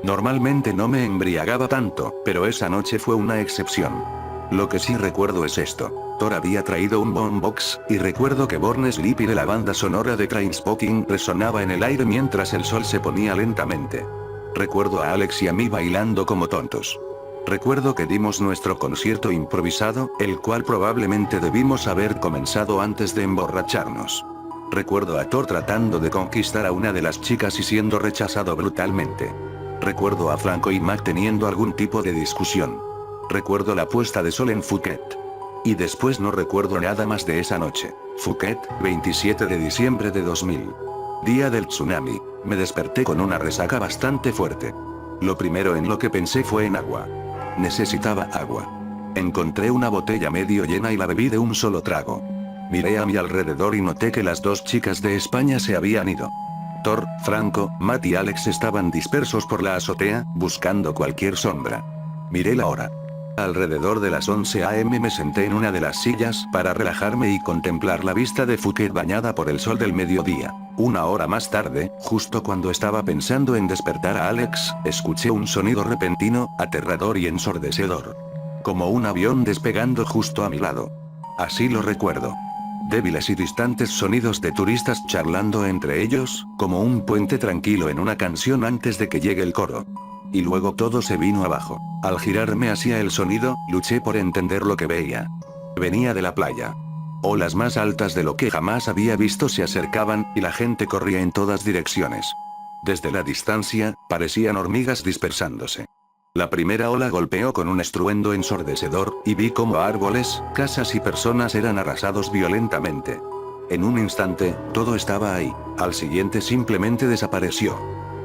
Normalmente no me embriagaba tanto, pero esa noche fue una excepción. Lo que sí recuerdo es esto. Thor había traído un boombox, y recuerdo que Born Sleepy de la banda sonora de Trainspotting resonaba en el aire mientras el sol se ponía lentamente. Recuerdo a Alex y a mí bailando como tontos. Recuerdo que dimos nuestro concierto improvisado, el cual probablemente debimos haber comenzado antes de emborracharnos. Recuerdo a Thor tratando de conquistar a una de las chicas y siendo rechazado brutalmente. Recuerdo a Franco y Mac teniendo algún tipo de discusión. Recuerdo la puesta de sol en Phuket. Y después no recuerdo nada más de esa noche. Phuket, 27 de diciembre de 2000. Día del tsunami. Me desperté con una resaca bastante fuerte. Lo primero en lo que pensé fue en agua. Necesitaba agua. Encontré una botella medio llena y la bebí de un solo trago. Miré a mi alrededor y noté que las dos chicas de España se habían ido. Thor, Franco, Matt y Alex estaban dispersos por la azotea, buscando cualquier sombra. Miré la hora. Alrededor de las 11 a.m. me senté en una de las sillas para relajarme y contemplar la vista de Phuket bañada por el sol del mediodía. Una hora más tarde, justo cuando estaba pensando en despertar a Alex, escuché un sonido repentino, aterrador y ensordecedor. Como un avión despegando justo a mi lado. Así lo recuerdo. Débiles y distantes sonidos de turistas charlando entre ellos, como un puente tranquilo en una canción antes de que llegue el coro. Y luego todo se vino abajo. Al girarme hacia el sonido, luché por entender lo que veía. Venía de la playa. Olas más altas de lo que jamás había visto se acercaban, y la gente corría en todas direcciones. Desde la distancia, parecían hormigas dispersándose. La primera ola golpeó con un estruendo ensordecedor, y vi cómo árboles, casas y personas eran arrasados violentamente. En un instante, todo estaba ahí. Al siguiente simplemente desapareció.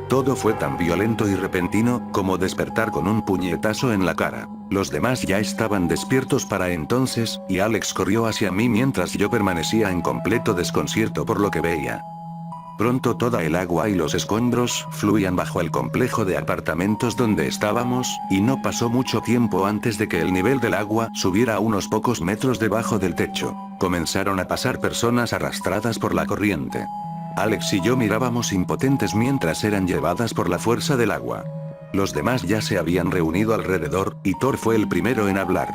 Todo fue tan violento y repentino, como despertar con un puñetazo en la cara. Los demás ya estaban despiertos para entonces, y Alex corrió hacia mí mientras yo permanecía en completo desconcierto por lo que veía. Pronto toda el agua y los escombros fluían bajo el complejo de apartamentos donde estábamos, y no pasó mucho tiempo antes de que el nivel del agua subiera a unos pocos metros debajo del techo. Comenzaron a pasar personas arrastradas por la corriente. Alex y yo mirábamos impotentes mientras eran llevadas por la fuerza del agua. Los demás ya se habían reunido alrededor, y Thor fue el primero en hablar.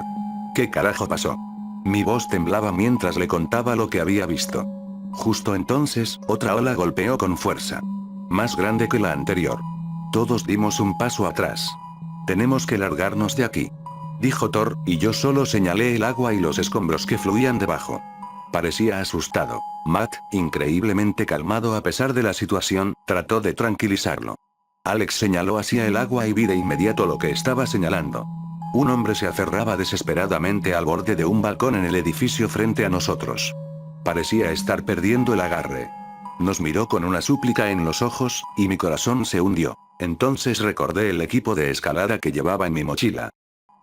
¿Qué carajo pasó? Mi voz temblaba mientras le contaba lo que había visto. Justo entonces, otra ola golpeó con fuerza. Más grande que la anterior. Todos dimos un paso atrás. Tenemos que largarnos de aquí, dijo Thor, y yo solo señalé el agua y los escombros que fluían debajo. Parecía asustado. Matt, increíblemente calmado a pesar de la situación, trató de tranquilizarlo. Alex señaló hacia el agua y vi de inmediato lo que estaba señalando. Un hombre se aferraba desesperadamente al borde de un balcón en el edificio frente a nosotros. Parecía estar perdiendo el agarre. Nos miró con una súplica en los ojos, y mi corazón se hundió. Entonces recordé el equipo de escalada que llevaba en mi mochila.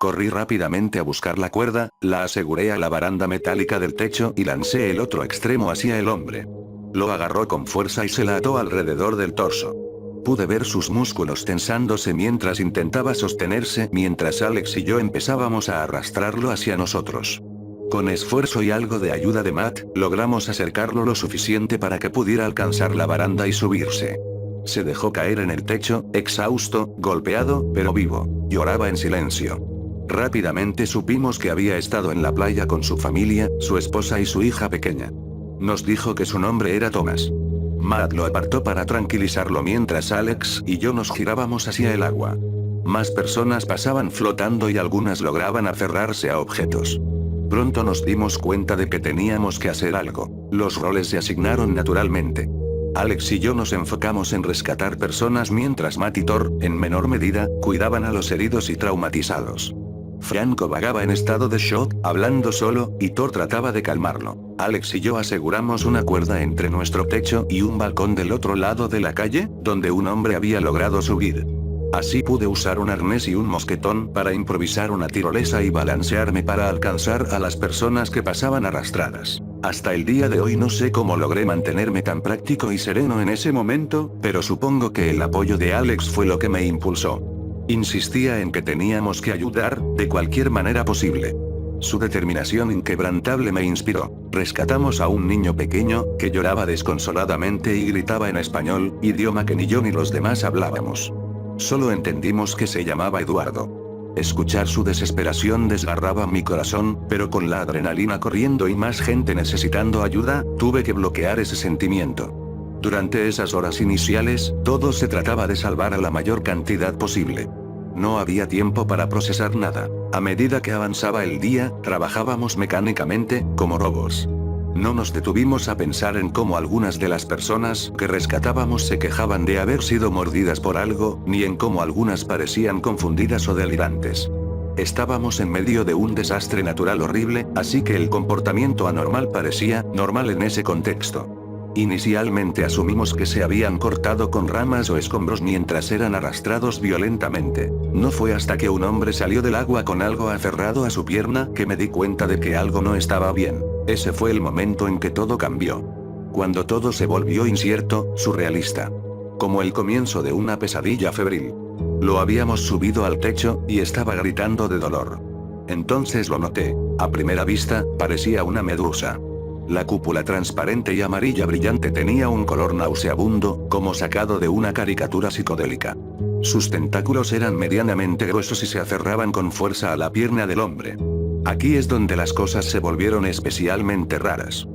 Corrí rápidamente a buscar la cuerda, la aseguré a la baranda metálica del techo y lancé el otro extremo hacia el hombre. Lo agarró con fuerza y se la ató alrededor del torso. Pude ver sus músculos tensándose mientras intentaba sostenerse mientras Alex y yo empezábamos a arrastrarlo hacia nosotros. Con esfuerzo y algo de ayuda de Matt, logramos acercarlo lo suficiente para que pudiera alcanzar la baranda y subirse. Se dejó caer en el techo, exhausto, golpeado, pero vivo. Lloraba en silencio. Rápidamente supimos que había estado en la playa con su familia, su esposa y su hija pequeña. Nos dijo que su nombre era Thomas. Matt lo apartó para tranquilizarlo mientras Alex y yo nos girábamos hacia el agua. Más personas pasaban flotando y algunas lograban aferrarse a objetos. Pronto nos dimos cuenta de que teníamos que hacer algo. Los roles se asignaron naturalmente. Alex y yo nos enfocamos en rescatar personas mientras Matt y Thor, en menor medida, cuidaban a los heridos y traumatizados. Franco vagaba en estado de shock, hablando solo, y Thor trataba de calmarlo. Alex y yo aseguramos una cuerda entre nuestro techo y un balcón del otro lado de la calle, donde un hombre había logrado subir. Así pude usar un arnés y un mosquetón para improvisar una tirolesa y balancearme para alcanzar a las personas que pasaban arrastradas. Hasta el día de hoy no sé cómo logré mantenerme tan práctico y sereno en ese momento, pero supongo que el apoyo de Alex fue lo que me impulsó. Insistía en que teníamos que ayudar, de cualquier manera posible. Su determinación inquebrantable me inspiró. Rescatamos a un niño pequeño, que lloraba desconsoladamente y gritaba en español, idioma que ni yo ni los demás hablábamos. Solo entendimos que se llamaba Eduardo. Escuchar su desesperación desgarraba mi corazón, pero con la adrenalina corriendo y más gente necesitando ayuda, tuve que bloquear ese sentimiento. Durante esas horas iniciales, todo se trataba de salvar a la mayor cantidad posible. No había tiempo para procesar nada. A medida que avanzaba el día, trabajábamos mecánicamente, como robots. No nos detuvimos a pensar en cómo algunas de las personas que rescatábamos se quejaban de haber sido mordidas por algo, ni en cómo algunas parecían confundidas o delirantes. Estábamos en medio de un desastre natural horrible, así que el comportamiento anormal parecía normal en ese contexto. Inicialmente asumimos que se habían cortado con ramas o escombros mientras eran arrastrados violentamente. No fue hasta que un hombre salió del agua con algo aferrado a su pierna que me di cuenta de que algo no estaba bien. Ese fue el momento en que todo cambió. Cuando todo se volvió incierto, surrealista. Como el comienzo de una pesadilla febril. Lo habíamos subido al techo, y estaba gritando de dolor. Entonces lo noté. A primera vista, parecía una medusa. La cúpula transparente y amarilla brillante tenía un color nauseabundo, como sacado de una caricatura psicodélica. Sus tentáculos eran medianamente gruesos y se aferraban con fuerza a la pierna del hombre. Aquí es donde las cosas se volvieron especialmente raras.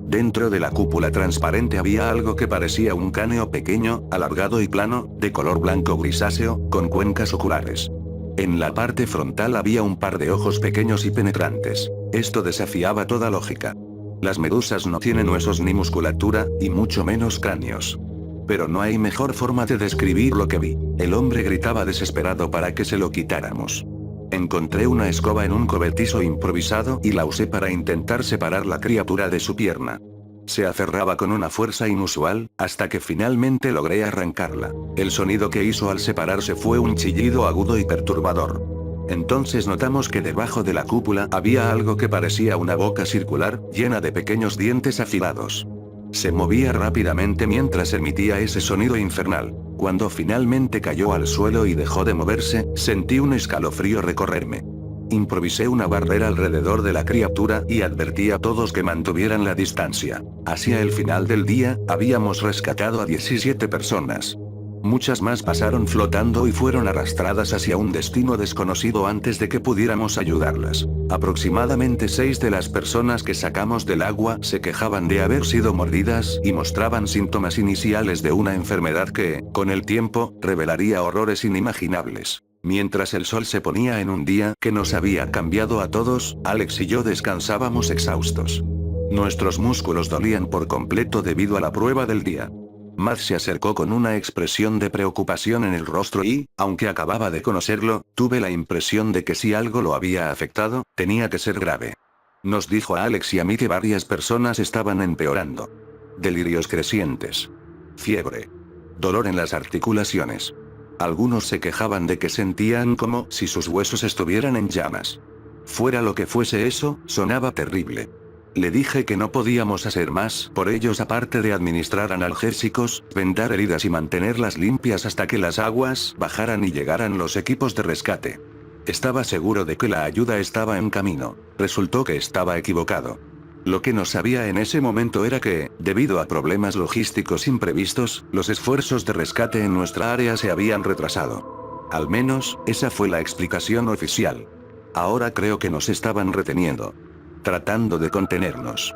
Dentro de la cúpula transparente había algo que parecía un cráneo pequeño, alargado y plano, de color blanco grisáceo, con cuencas oculares. En la parte frontal había un par de ojos pequeños y penetrantes. Esto desafiaba toda lógica. Las medusas no tienen huesos ni musculatura, y mucho menos cráneos. Pero no hay mejor forma de describir lo que vi. El hombre gritaba desesperado para que se lo quitáramos. Encontré una escoba en un cobertizo improvisado y la usé para intentar separar la criatura de su pierna. Se aferraba con una fuerza inusual, hasta que finalmente logré arrancarla. El sonido que hizo al separarse fue un chillido agudo y perturbador. Entonces notamos que debajo de la cúpula había algo que parecía una boca circular, llena de pequeños dientes afilados. Se movía rápidamente mientras emitía ese sonido infernal. Cuando finalmente cayó al suelo y dejó de moverse, sentí un escalofrío recorrerme. Improvisé una barrera alrededor de la criatura y advertí a todos que mantuvieran la distancia. Hacia el final del día, habíamos rescatado a 17 personas. Muchas más pasaron flotando y fueron arrastradas hacia un destino desconocido antes de que pudiéramos ayudarlas. Aproximadamente 6 de las personas que sacamos del agua se quejaban de haber sido mordidas y mostraban síntomas iniciales de una enfermedad que, con el tiempo, revelaría horrores inimaginables. Mientras el sol se ponía en un día que nos había cambiado a todos, Alex y yo descansábamos exhaustos. Nuestros músculos dolían por completo debido a la prueba del día. Matt se acercó con una expresión de preocupación en el rostro y, aunque acababa de conocerlo, tuve la impresión de que si algo lo había afectado, tenía que ser grave. Nos dijo a Alex y a mí que varias personas estaban empeorando. Delirios crecientes. Fiebre. Dolor en las articulaciones. Algunos se quejaban de que sentían como si sus huesos estuvieran en llamas. Fuera lo que fuese eso, sonaba terrible. Le dije que no podíamos hacer más por ellos aparte de administrar analgésicos, vendar heridas y mantenerlas limpias hasta que las aguas bajaran y llegaran los equipos de rescate. Estaba seguro de que la ayuda estaba en camino. Resultó que estaba equivocado. Lo que no sabía en ese momento era que, debido a problemas logísticos imprevistos, los esfuerzos de rescate en nuestra área se habían retrasado. Al menos, esa fue la explicación oficial. Ahora creo que nos estaban reteniendo. Tratando de contenernos.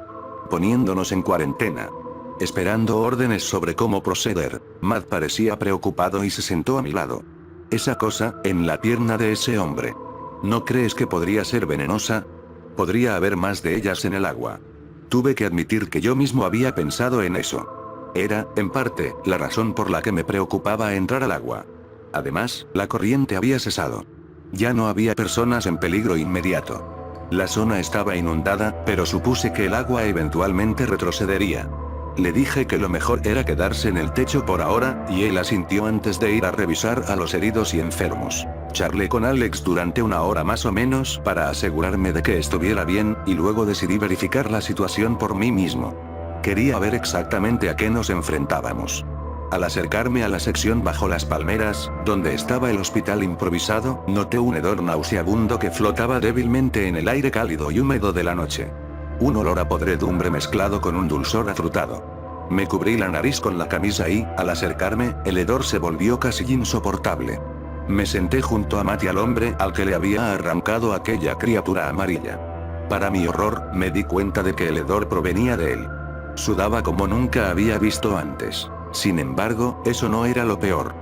Poniéndonos en cuarentena. Esperando órdenes sobre cómo proceder. Matt parecía preocupado y se sentó a mi lado. Esa cosa, en la pierna de ese hombre. ¿No crees que podría ser venenosa? Podría haber más de ellas en el agua. Tuve que admitir que yo mismo había pensado en eso. Era, en parte, la razón por la que me preocupaba entrar al agua. Además, la corriente había cesado. Ya no había personas en peligro inmediato. La zona estaba inundada, pero supuse que el agua eventualmente retrocedería. Le dije que lo mejor era quedarse en el techo por ahora, y él asintió antes de ir a revisar a los heridos y enfermos. Charlé con Alex durante 1 hora más o menos para asegurarme de que estuviera bien, y luego decidí verificar la situación por mí mismo. Quería ver exactamente a qué nos enfrentábamos. Al acercarme a la sección bajo las palmeras, donde estaba el hospital improvisado, noté un hedor nauseabundo que flotaba débilmente en el aire cálido y húmedo de la noche. Un olor a podredumbre mezclado con un dulzor afrutado. Me cubrí la nariz con la camisa y, al acercarme, el hedor se volvió casi insoportable. Me senté junto a Matt y al hombre al que le había arrancado aquella criatura amarilla. Para mi horror, me di cuenta de que el hedor provenía de él. Sudaba como nunca había visto antes. Sin embargo, eso no era lo peor.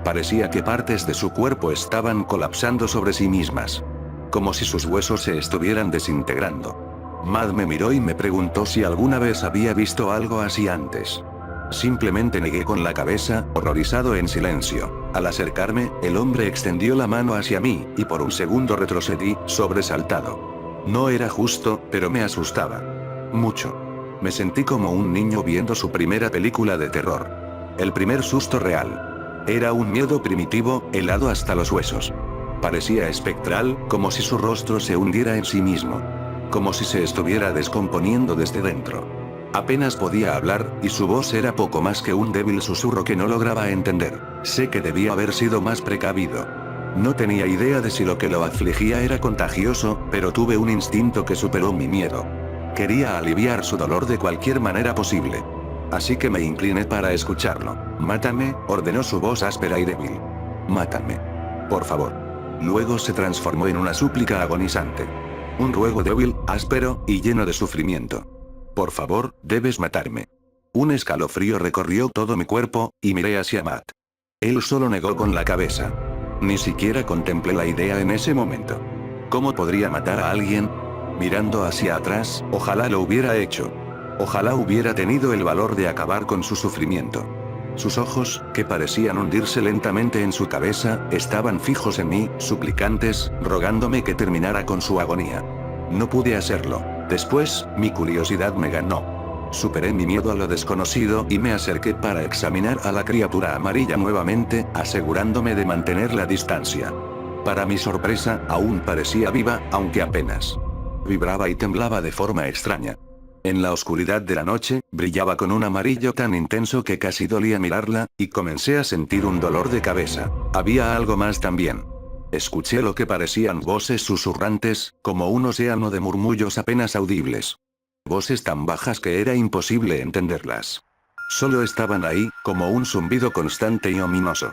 Parecía que partes de su cuerpo estaban colapsando sobre sí mismas. Como si sus huesos se estuvieran desintegrando. Matt me miró y me preguntó si alguna vez había visto algo así antes. Simplemente negué con la cabeza, horrorizado en silencio. Al acercarme, el hombre extendió la mano hacia mí, y por un segundo retrocedí, sobresaltado. No era justo, pero me asustaba. Mucho. Me sentí como un niño viendo su primera película de terror. El primer susto real. Era un miedo primitivo, helado hasta los huesos. Parecía espectral, como si su rostro se hundiera en sí mismo. Como si se estuviera descomponiendo desde dentro. Apenas podía hablar, y su voz era poco más que un débil susurro que no lograba entender. Sé que debía haber sido más precavido. No tenía idea de si lo que lo afligía era contagioso, pero tuve un instinto que superó mi miedo. Quería aliviar su dolor de cualquier manera posible. Así que me incliné para escucharlo. «Mátame», ordenó su voz áspera y débil. «Mátame. Por favor». Luego se transformó en una súplica agonizante. Un ruego débil, áspero, y lleno de sufrimiento. «Por favor, debes matarme». Un escalofrío recorrió todo mi cuerpo, y miré hacia Matt. Él solo negó con la cabeza. Ni siquiera contemplé la idea en ese momento. ¿Cómo podría matar a alguien? Mirando hacia atrás, ojalá lo hubiera hecho. Ojalá hubiera tenido el valor de acabar con su sufrimiento. Sus ojos, que parecían hundirse lentamente en su cabeza, estaban fijos en mí, suplicantes, rogándome que terminara con su agonía. No pude hacerlo. Después, mi curiosidad me ganó. Superé mi miedo a lo desconocido y me acerqué para examinar a la criatura amarilla nuevamente, asegurándome de mantener la distancia. Para mi sorpresa, aún parecía viva, aunque apenas. Vibraba y temblaba de forma extraña. En la oscuridad de la noche, brillaba con un amarillo tan intenso que casi dolía mirarla, y comencé a sentir un dolor de cabeza. Había algo más también. Escuché lo que parecían voces susurrantes, como un océano de murmullos apenas audibles. Voces tan bajas que era imposible entenderlas. Solo estaban ahí, como un zumbido constante y ominoso.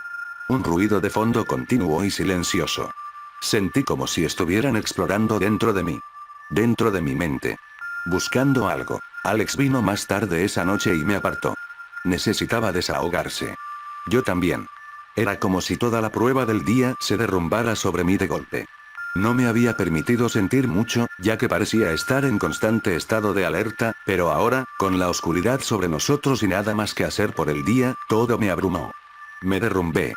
Un ruido de fondo continuo y silencioso. Sentí como si estuvieran explorando dentro de mí. Dentro de mi mente. Buscando algo. Alex vino más tarde esa noche y me apartó. Necesitaba desahogarse. Yo también. Era como si toda la prueba del día se derrumbara sobre mí de golpe. No me había permitido sentir mucho, ya que parecía estar en constante estado de alerta, pero ahora, con la oscuridad sobre nosotros y nada más que hacer por el día, todo me abrumó. Me derrumbé.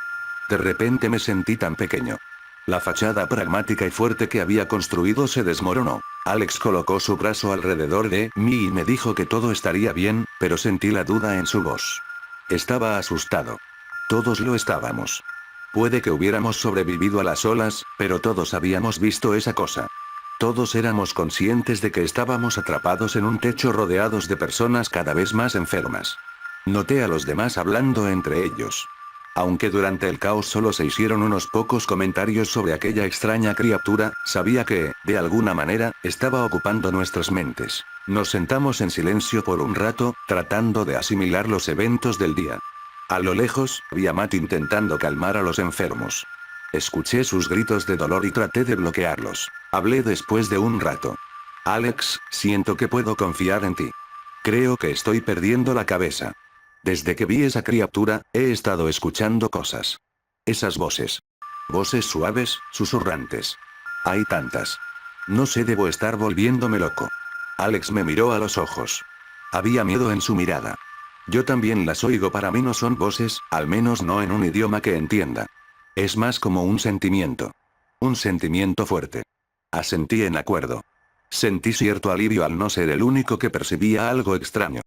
De repente me sentí tan pequeño. La fachada pragmática y fuerte que había construido se desmoronó. Alex colocó su brazo alrededor de mí y me dijo que todo estaría bien, pero sentí la duda en su voz. Estaba asustado. Todos lo estábamos. Puede que hubiéramos sobrevivido a las olas, pero todos habíamos visto esa cosa. Todos éramos conscientes de que estábamos atrapados en un techo rodeados de personas cada vez más enfermas. Noté a los demás hablando entre ellos. Aunque durante el caos solo se hicieron unos pocos comentarios sobre aquella extraña criatura, sabía que, de alguna manera, estaba ocupando nuestras mentes. Nos sentamos en silencio por un rato, tratando de asimilar los eventos del día. A lo lejos, vi a Matt intentando calmar a los enfermos. Escuché sus gritos de dolor y traté de bloquearlos. Hablé después de un rato. Alex, siento que puedo confiar en ti. Creo que estoy perdiendo la cabeza. Desde que vi esa criatura, he estado escuchando cosas. Esas voces. Voces suaves, susurrantes. Hay tantas. No sé, debo estar volviéndome loco. Alex me miró a los ojos. Había miedo en su mirada. Yo también las oigo, para mí no son voces, al menos no en un idioma que entienda. Es más como un sentimiento. Un sentimiento fuerte. Asentí en acuerdo. Sentí cierto alivio al no ser el único que percibía algo extraño.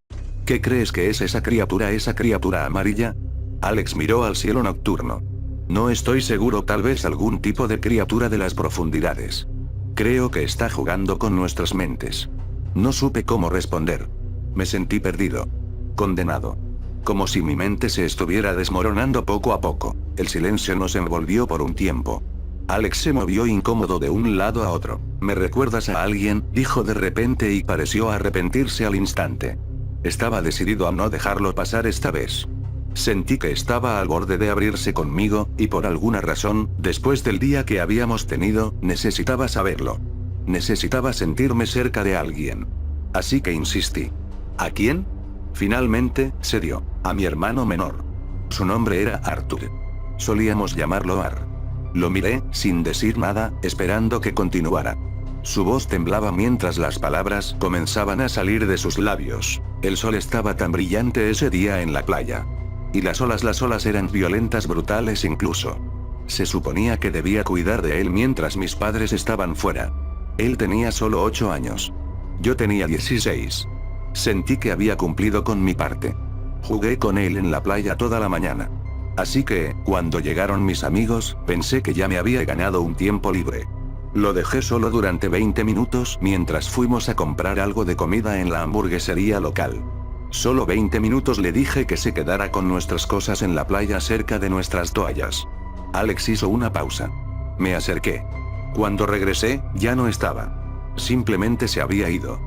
¿Qué crees que es esa criatura amarilla? Alex miró al cielo nocturno. No estoy seguro, tal vez algún tipo de criatura de las profundidades. Creo que está jugando con nuestras mentes. No supe cómo responder. Me sentí perdido. Condenado. Como si mi mente se estuviera desmoronando poco a poco. El silencio nos envolvió por un tiempo. Alex se movió incómodo de un lado a otro. ¿Me recuerdas a alguien?, dijo de repente y pareció arrepentirse al instante. Estaba decidido a no dejarlo pasar esta vez. Sentí que estaba al borde de abrirse conmigo, y por alguna razón, después del día que habíamos tenido, necesitaba saberlo. Necesitaba sentirme cerca de alguien. Así que insistí. ¿A quién? Finalmente, se dio. A mi hermano menor. Su nombre era Arthur. Solíamos llamarlo Ar. Lo miré, sin decir nada, esperando que continuara. Su voz temblaba mientras las palabras comenzaban a salir de sus labios. El sol estaba tan brillante ese día en la playa. Y las olas eran violentas, brutales incluso. Se suponía que debía cuidar de él mientras mis padres estaban fuera. Él tenía solo 8 años. Yo tenía 16. Sentí que había cumplido con mi parte. Jugué con él en la playa toda la mañana. Así que, cuando llegaron mis amigos, pensé que ya me había ganado un tiempo libre. Lo dejé solo durante 20 minutos mientras fuimos a comprar algo de comida en la hamburguesería local. Solo 20 minutos, le dije que se quedara con nuestras cosas en la playa cerca de nuestras toallas. Alex hizo una pausa. Me acerqué. Cuando regresé, ya no estaba. Simplemente se había ido.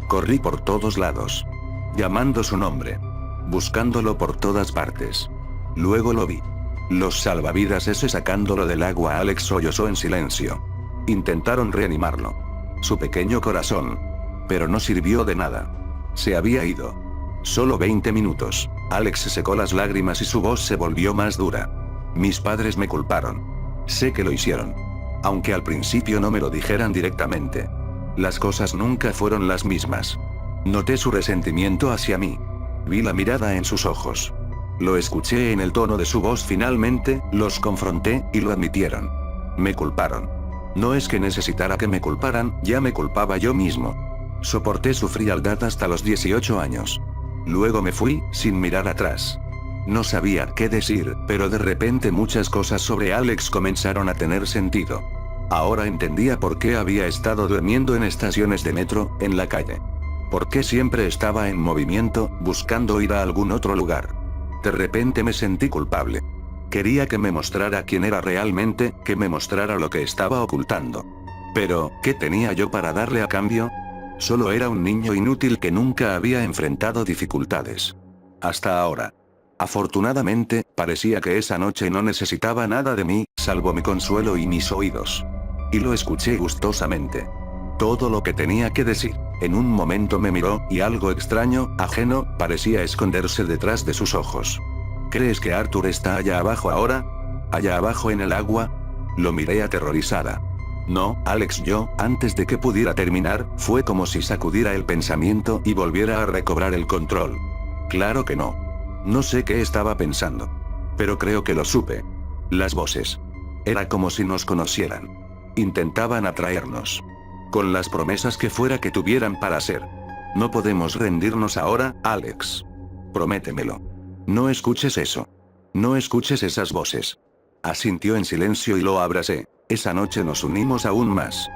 Corrí por todos lados. Llamando su nombre. Buscándolo por todas partes. Luego lo vi. Los salvavidas ese sacándolo del agua. Alex sollozó en silencio. Intentaron reanimarlo. Su pequeño corazón. Pero no sirvió de nada. Se había ido. Solo 20 minutos. Alex se secó las lágrimas y su voz se volvió más dura. Mis padres me culparon. Sé que lo hicieron. Aunque al principio no me lo dijeran directamente. Las cosas nunca fueron las mismas. Noté su resentimiento hacia mí. Vi la mirada en sus ojos. Lo escuché en el tono de su voz. Finalmente, los confronté, y lo admitieron. Me culparon. No es que necesitara que me culparan, ya me culpaba yo mismo. Soporté su frialdad hasta los 18 años. Luego me fui, sin mirar atrás. No sabía qué decir, pero de repente muchas cosas sobre Alex comenzaron a tener sentido. Ahora entendía por qué había estado durmiendo en estaciones de metro, en la calle. Por qué siempre estaba en movimiento, buscando ir a algún otro lugar. De repente me sentí culpable. Quería que me mostrara quién era realmente, que me mostrara lo que estaba ocultando. Pero, ¿qué tenía yo para darle a cambio? Solo era un niño inútil que nunca había enfrentado dificultades. Hasta ahora. Afortunadamente, parecía que esa noche no necesitaba nada de mí, salvo mi consuelo y mis oídos. Y lo escuché gustosamente. Todo lo que tenía que decir. En un momento me miró, y algo extraño, ajeno, parecía esconderse detrás de sus ojos. ¿Crees que Arthur está allá abajo ahora? ¿Allá abajo en el agua? Lo miré aterrorizada. No, Alex, antes de que pudiera terminar, fue como si sacudiera el pensamiento y volviera a recobrar el control. Claro que no. No sé qué estaba pensando. Pero creo que lo supe. Las voces. Era como si nos conocieran. Intentaban atraernos. Con las promesas que fuera que tuvieran para ser. No podemos rendirnos ahora, Alex. Prométemelo. No escuches eso. No escuches esas voces. Asintió en silencio y lo abracé. Esa noche nos unimos aún más.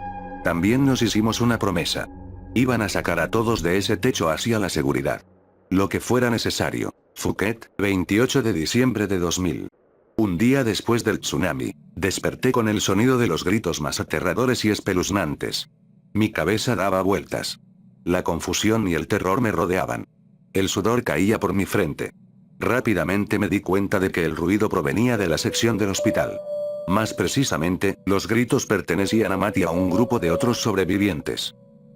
También nos hicimos una promesa. Iban a sacar a todos de ese techo hacia la seguridad. Lo que fuera necesario. Phuket, 28 de diciembre de 2000. Un día después del tsunami, desperté con el sonido de los gritos más aterradores y espeluznantes. Mi cabeza daba vueltas. La confusión y el terror me rodeaban. El sudor caía por mi frente. Rápidamente me di cuenta de que el ruido provenía de la sección del hospital. Más precisamente, los gritos pertenecían a Matt y a un grupo de otros sobrevivientes.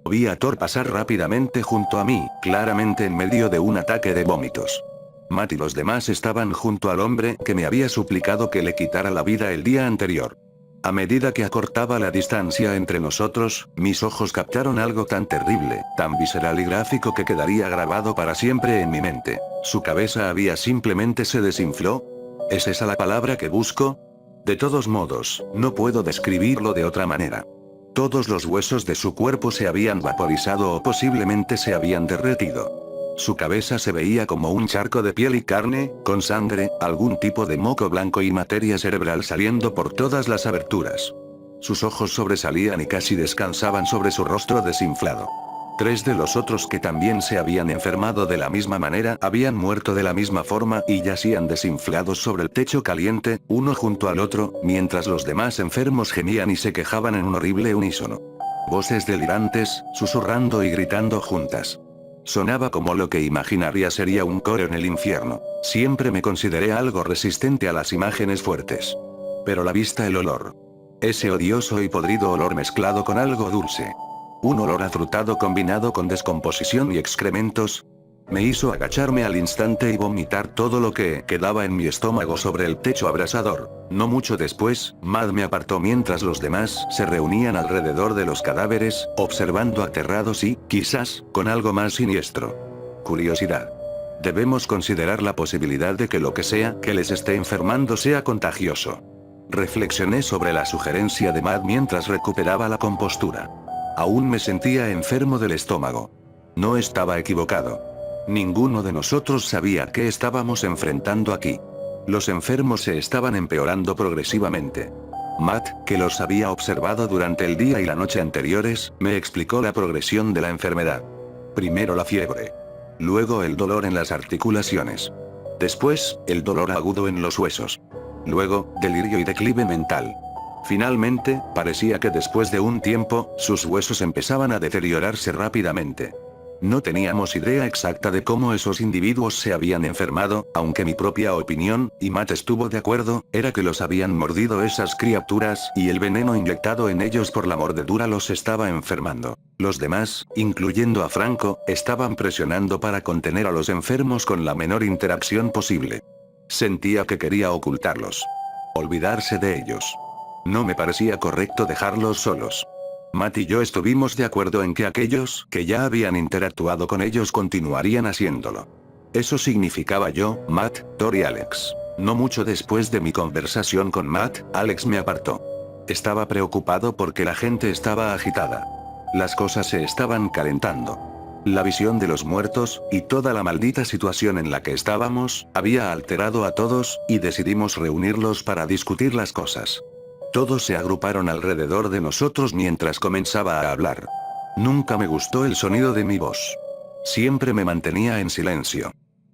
Vi a Thor pasar rápidamente junto a mí, claramente en medio de un ataque de vómitos. Matt y los demás estaban junto al hombre que me había suplicado que le quitara la vida el día anterior. A medida que acortaba la distancia entre nosotros, mis ojos captaron algo tan terrible, tan visceral y gráfico que quedaría grabado para siempre en mi mente. Su cabeza simplemente se desinfló. ¿Es esa la palabra que busco? De todos modos, no puedo describirlo de otra manera. Todos los huesos de su cuerpo se habían vaporizado o posiblemente se habían derretido. Su cabeza se veía como un charco de piel y carne, con sangre, algún tipo de moco blanco y materia cerebral saliendo por todas las aberturas. Sus ojos sobresalían y casi descansaban sobre su rostro desinflado. 3 de los otros que también se habían enfermado de la misma manera habían muerto de la misma forma y yacían desinflados sobre el techo caliente, uno junto al otro, mientras los demás enfermos gemían y se quejaban en un horrible unísono. Voces delirantes, susurrando y gritando juntas. Sonaba como lo que imaginaría sería un coro en el infierno. Siempre me consideré algo resistente a las imágenes fuertes. Pero la vista, el olor. Ese odioso y podrido olor mezclado con algo dulce. Un olor afrutado combinado con descomposición y excrementos. Me hizo agacharme al instante y vomitar todo lo que quedaba en mi estómago sobre el techo abrasador. No mucho después, Matt me apartó mientras los demás se reunían alrededor de los cadáveres, observando aterrados y, quizás, con algo más siniestro. Curiosidad. Debemos considerar la posibilidad de que lo que sea que les esté enfermando sea contagioso. Reflexioné sobre la sugerencia de Matt mientras recuperaba la compostura. Aún me sentía enfermo del estómago. No estaba equivocado. Ninguno de nosotros sabía qué estábamos enfrentando aquí. Los enfermos se estaban empeorando progresivamente. Matt, que los había observado durante el día y la noche anteriores, me explicó la progresión de la enfermedad. Primero la fiebre. Luego el dolor en las articulaciones. Después, el dolor agudo en los huesos. Luego, delirio y declive mental. Finalmente, parecía que después de un tiempo, sus huesos empezaban a deteriorarse rápidamente. No teníamos idea exacta de cómo esos individuos se habían enfermado, aunque mi propia opinión, y Matt estuvo de acuerdo, era que los habían mordido esas criaturas, y el veneno inyectado en ellos por la mordedura los estaba enfermando. Los demás, incluyendo a Franco, estaban presionando para contener a los enfermos con la menor interacción posible. Sentía que quería ocultarlos. Olvidarse de ellos. No me parecía correcto dejarlos solos. Matt y yo estuvimos de acuerdo en que aquellos que ya habían interactuado con ellos continuarían haciéndolo. Eso significaba yo, Matt, Thor y Alex. No mucho después de mi conversación con Matt, Alex me apartó. Estaba preocupado porque la gente estaba agitada. Las cosas se estaban calentando. La visión de los muertos, y toda la maldita situación en la que estábamos, había alterado a todos, y decidimos reunirlos para discutir las cosas. Todos se agruparon alrededor de nosotros mientras comenzaba a hablar. Nunca me gustó el sonido de mi voz. Siempre me mantenía en silencio.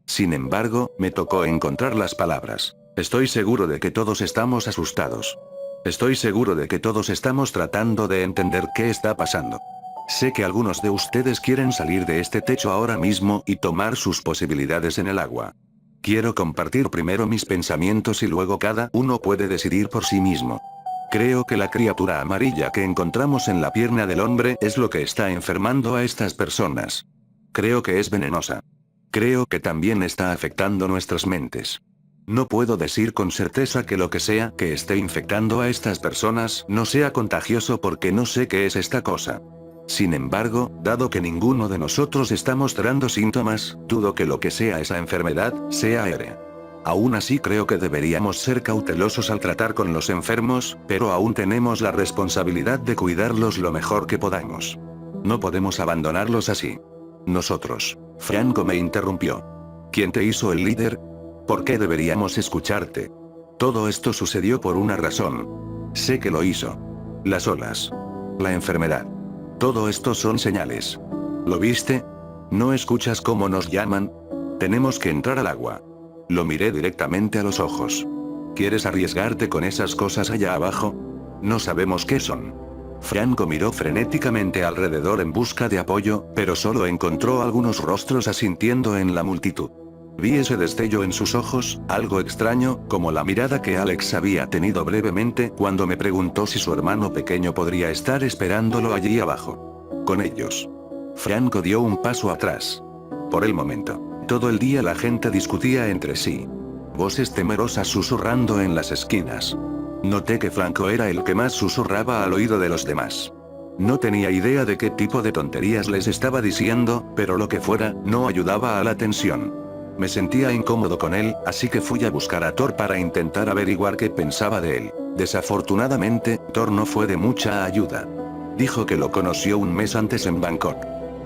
Sin embargo, me tocó encontrar las palabras. Estoy seguro de que todos estamos asustados. Estoy seguro de que todos estamos tratando de entender qué está pasando. Sé que algunos de ustedes quieren salir de este techo ahora mismo y tomar sus posibilidades en el agua. Quiero compartir primero mis pensamientos y luego cada uno puede decidir por sí mismo. Creo que la criatura amarilla que encontramos en la pierna del hombre es lo que está enfermando a estas personas. Creo que es venenosa. Creo que también está afectando nuestras mentes. No puedo decir con certeza que lo que sea que esté infectando a estas personas no sea contagioso porque no sé qué es esta cosa. Sin embargo, dado que ninguno de nosotros está mostrando síntomas, dudo que lo que sea esa enfermedad, sea aérea. Aún así creo que deberíamos ser cautelosos al tratar con los enfermos, pero aún tenemos la responsabilidad de cuidarlos lo mejor que podamos. No podemos abandonarlos así. Nosotros. Franco me interrumpió. ¿Quién te hizo el líder? ¿Por qué deberíamos escucharte? Todo esto sucedió por una razón. Sé que lo hizo. Las olas. La enfermedad. Todo esto son señales. ¿Lo viste? ¿No escuchas cómo nos llaman? Tenemos que entrar al agua. Lo miré directamente a los ojos. ¿Quieres arriesgarte con esas cosas allá abajo? No sabemos qué son. Franco miró frenéticamente alrededor en busca de apoyo, pero solo encontró algunos rostros asintiendo en la multitud. Vi ese destello en sus ojos, algo extraño, como la mirada que Alex había tenido brevemente cuando me preguntó si su hermano pequeño podría estar esperándolo allí abajo. Con ellos. Franco dio un paso atrás. Por el momento, todo el día la gente discutía entre sí. Voces temerosas susurrando en las esquinas. Noté que Franco era el que más susurraba al oído de los demás. No tenía idea de qué tipo de tonterías les estaba diciendo, pero lo que fuera, no ayudaba a la tensión. Me sentía incómodo con él, así que fui a buscar a Thor para intentar averiguar qué pensaba de él. Desafortunadamente, Thor no fue de mucha ayuda. Dijo que lo conoció un mes antes en Bangkok.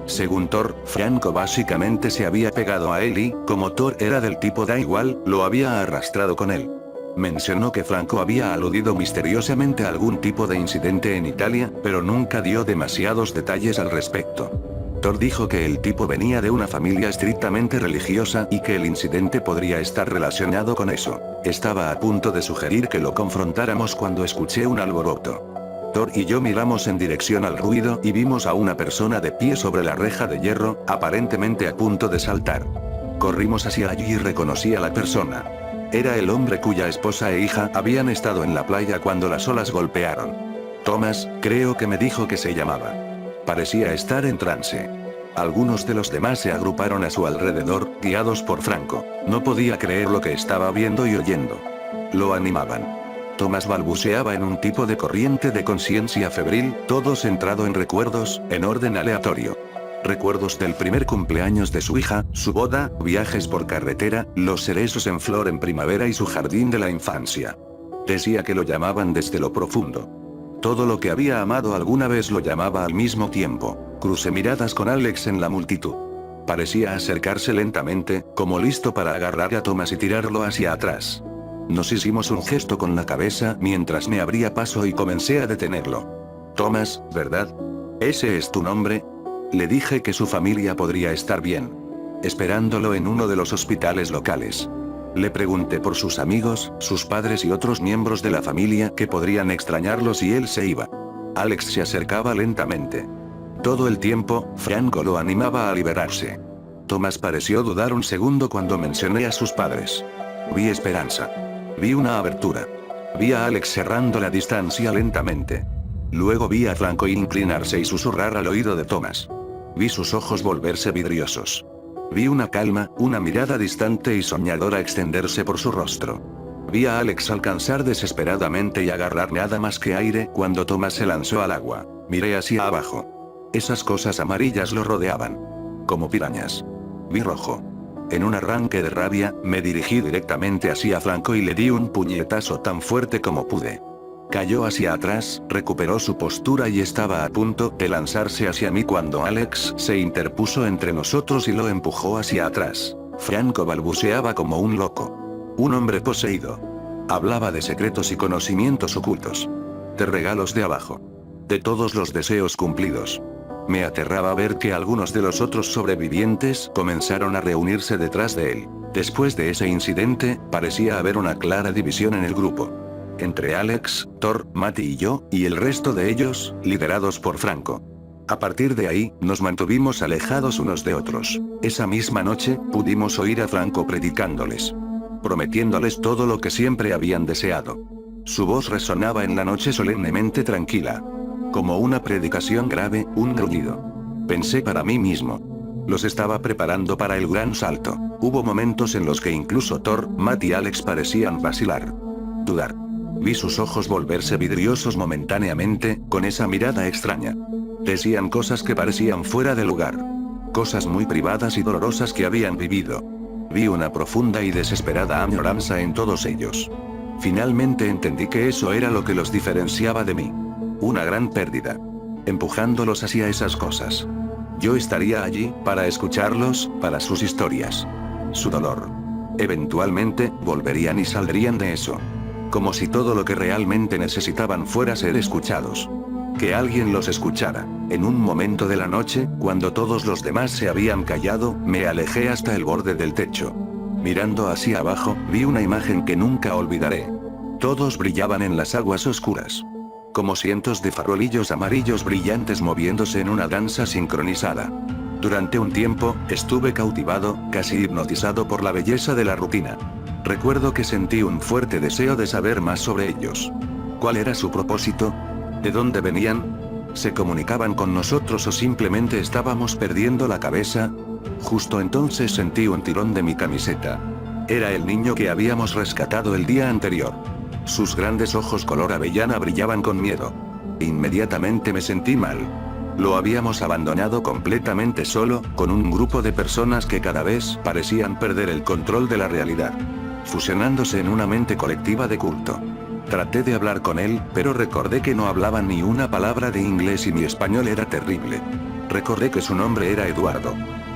Según Thor, Franco básicamente se había pegado a él y, como Thor era del tipo da igual, lo había arrastrado con él. Mencionó que Franco había aludido misteriosamente a algún tipo de incidente en Italia, pero nunca dio demasiados detalles al respecto. Thor dijo que el tipo venía de una familia estrictamente religiosa y que el incidente podría estar relacionado con eso. Estaba a punto de sugerir que lo confrontáramos cuando escuché un alboroto. Thor y yo miramos en dirección al ruido y vimos a una persona de pie sobre la reja de hierro, aparentemente a punto de saltar. Corrimos hacia allí y reconocí a la persona. Era el hombre cuya esposa e hija habían estado en la playa cuando las olas golpearon. Thomas, creo que me dijo que se llamaba. Parecía estar en trance. Algunos de los demás se agruparon a su alrededor, guiados por Franco. No podía creer lo que estaba viendo y oyendo. Lo animaban. Thomas balbuceaba en un tipo de corriente de conciencia febril, todo centrado en recuerdos, en orden aleatorio. Recuerdos del primer cumpleaños de su hija, su boda, viajes por carretera, los cerezos en flor en primavera y su jardín de la infancia. Decía que lo llamaban desde lo profundo. Todo lo que había amado alguna vez lo llamaba al mismo tiempo. Crucé miradas con Alex en la multitud. Parecía acercarse lentamente, como listo para agarrar a Thomas y tirarlo hacia atrás. Nos hicimos un gesto con la cabeza mientras me abría paso y comencé a detenerlo. Thomas, ¿verdad? ¿Ese es tu nombre? Le dije que su familia podría estar bien. Esperándolo en uno de los hospitales locales. Le pregunté por sus amigos, sus padres y otros miembros de la familia que podrían extrañarlo si él se iba. Alex se acercaba lentamente. Todo el tiempo, Franco lo animaba a liberarse. Thomas pareció dudar un segundo cuando mencioné a sus padres. Vi esperanza. Vi una abertura. Vi a Alex cerrando la distancia lentamente. Luego vi a Franco inclinarse y susurrar al oído de Thomas. Vi sus ojos volverse vidriosos. Vi una calma, una mirada distante y soñadora extenderse por su rostro. Vi a Alex alcanzar desesperadamente y agarrar nada más que aire cuando Thomas se lanzó al agua. Miré hacia abajo. Esas cosas amarillas lo rodeaban. Como pirañas. Vi rojo. En un arranque de rabia, me dirigí directamente hacia Franco y le di un puñetazo tan fuerte como pude. Cayó hacia atrás, recuperó su postura y estaba a punto de lanzarse hacia mí cuando Alex se interpuso entre nosotros y lo empujó hacia atrás. Franco balbuceaba como un loco. Un hombre poseído. Hablaba de secretos y conocimientos ocultos. De regalos de abajo. De todos los deseos cumplidos. Me aterraba ver que algunos de los otros sobrevivientes comenzaron a reunirse detrás de él. Después de ese incidente, parecía haber una clara división en el grupo. Entre Alex, Thor, Matty y yo, y el resto de ellos, liderados por Franco. A partir de ahí, nos mantuvimos alejados unos de otros. Esa misma noche, pudimos oír a Franco predicándoles. Prometiéndoles todo lo que siempre habían deseado. Su voz resonaba en la noche solemnemente tranquila. Como una predicación grave, un gruñido. Pensé para mí mismo. Los estaba preparando para el gran salto. Hubo momentos en los que incluso Thor, Matt y Alex parecían vacilar. Dudar. Vi sus ojos volverse vidriosos momentáneamente, con esa mirada extraña. Decían cosas que parecían fuera de lugar. Cosas muy privadas y dolorosas que habían vivido. Vi una profunda y desesperada añoranza en todos ellos. Finalmente entendí que eso era lo que los diferenciaba de mí. Una gran pérdida. Empujándolos hacia esas cosas. Yo estaría allí, para escucharlos, para sus historias. Su dolor. Eventualmente, volverían y saldrían de eso. Como si todo lo que realmente necesitaban fuera ser escuchados. Que alguien los escuchara. En un momento de la noche, cuando todos los demás se habían callado, me alejé hasta el borde del techo. Mirando hacia abajo, vi una imagen que nunca olvidaré. Todos brillaban en las aguas oscuras. Como cientos de farolillos amarillos brillantes moviéndose en una danza sincronizada. Durante un tiempo, estuve cautivado, casi hipnotizado por la belleza de la rutina. Recuerdo que sentí un fuerte deseo de saber más sobre ellos. ¿Cuál era su propósito? ¿De dónde venían? ¿Se comunicaban con nosotros o simplemente estábamos perdiendo la cabeza? Justo entonces sentí un tirón de mi camiseta. Era el niño que habíamos rescatado el día anterior. Sus grandes ojos color avellana brillaban con miedo. Inmediatamente me sentí mal. Lo habíamos abandonado completamente solo, con un grupo de personas que cada vez parecían perder el control de la realidad. Fusionándose en una mente colectiva de culto. Traté de hablar con él, pero recordé que no hablaba ni una palabra de inglés y mi español era terrible. Recordé que su nombre era Eduardo.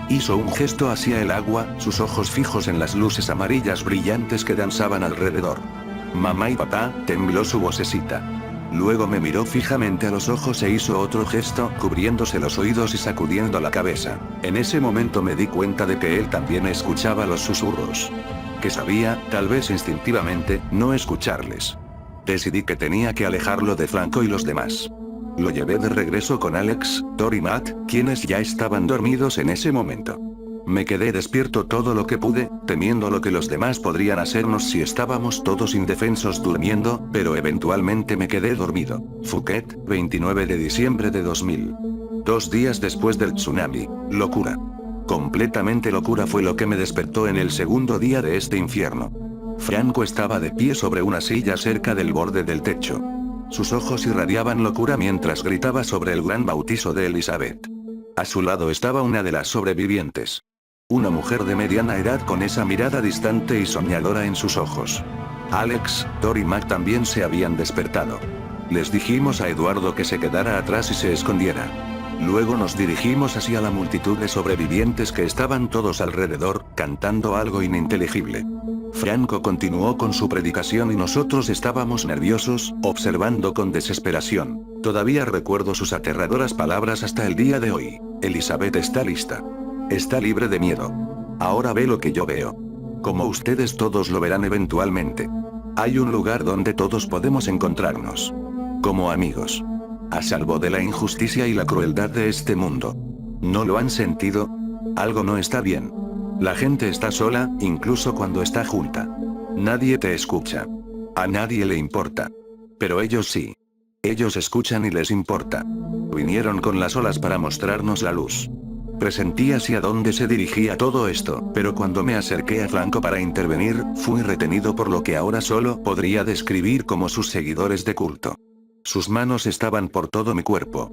Hizo un gesto hacia el agua, sus ojos fijos en las luces amarillas brillantes que danzaban alrededor. Mamá y papá, tembló su vocecita. Luego me miró fijamente a los ojos e hizo otro gesto, cubriéndose los oídos y sacudiendo la cabeza. En ese momento me di cuenta de que él también escuchaba los susurros. Que sabía, tal vez instintivamente, no escucharles. Decidí que tenía que alejarlo de Franco y los demás. Lo llevé de regreso con Alex, Thor y Matt, quienes ya estaban dormidos en ese momento. Me quedé despierto todo lo que pude, temiendo lo que los demás podrían hacernos si estábamos todos indefensos durmiendo, pero eventualmente me quedé dormido. Phuket, 29 de diciembre de 2000. 2 días después del tsunami. Locura. Completamente locura fue lo que me despertó en el segundo día de este infierno. Franco estaba de pie sobre una silla cerca del borde del techo. Sus ojos irradiaban locura mientras gritaba sobre el gran bautizo de Elizabeth. A su lado estaba una de las sobrevivientes. Una mujer de mediana edad con esa mirada distante y soñadora en sus ojos. Alex, Thor y Matt también se habían despertado. Les dijimos a Eduardo que se quedara atrás y se escondiera. Luego nos dirigimos hacia la multitud de sobrevivientes que estaban todos alrededor, cantando algo ininteligible. Franco continuó con su predicación y nosotros estábamos nerviosos, observando con desesperación. Todavía recuerdo sus aterradoras palabras hasta el día de hoy. Elizabeth está lista. Está libre de miedo. Ahora ve lo que yo veo. Como ustedes todos lo verán eventualmente. Hay un lugar donde todos podemos encontrarnos. Como amigos. A salvo de la injusticia y la crueldad de este mundo. ¿No lo han sentido? Algo no está bien. La gente está sola, incluso cuando está junta. Nadie te escucha. A nadie le importa. Pero ellos sí. Ellos escuchan y les importa. Vinieron con las olas para mostrarnos la luz. Presentí hacia dónde se dirigía todo esto, pero cuando me acerqué a Franco para intervenir, fui retenido por lo que ahora solo podría describir como sus seguidores de culto. Sus manos estaban por todo mi cuerpo.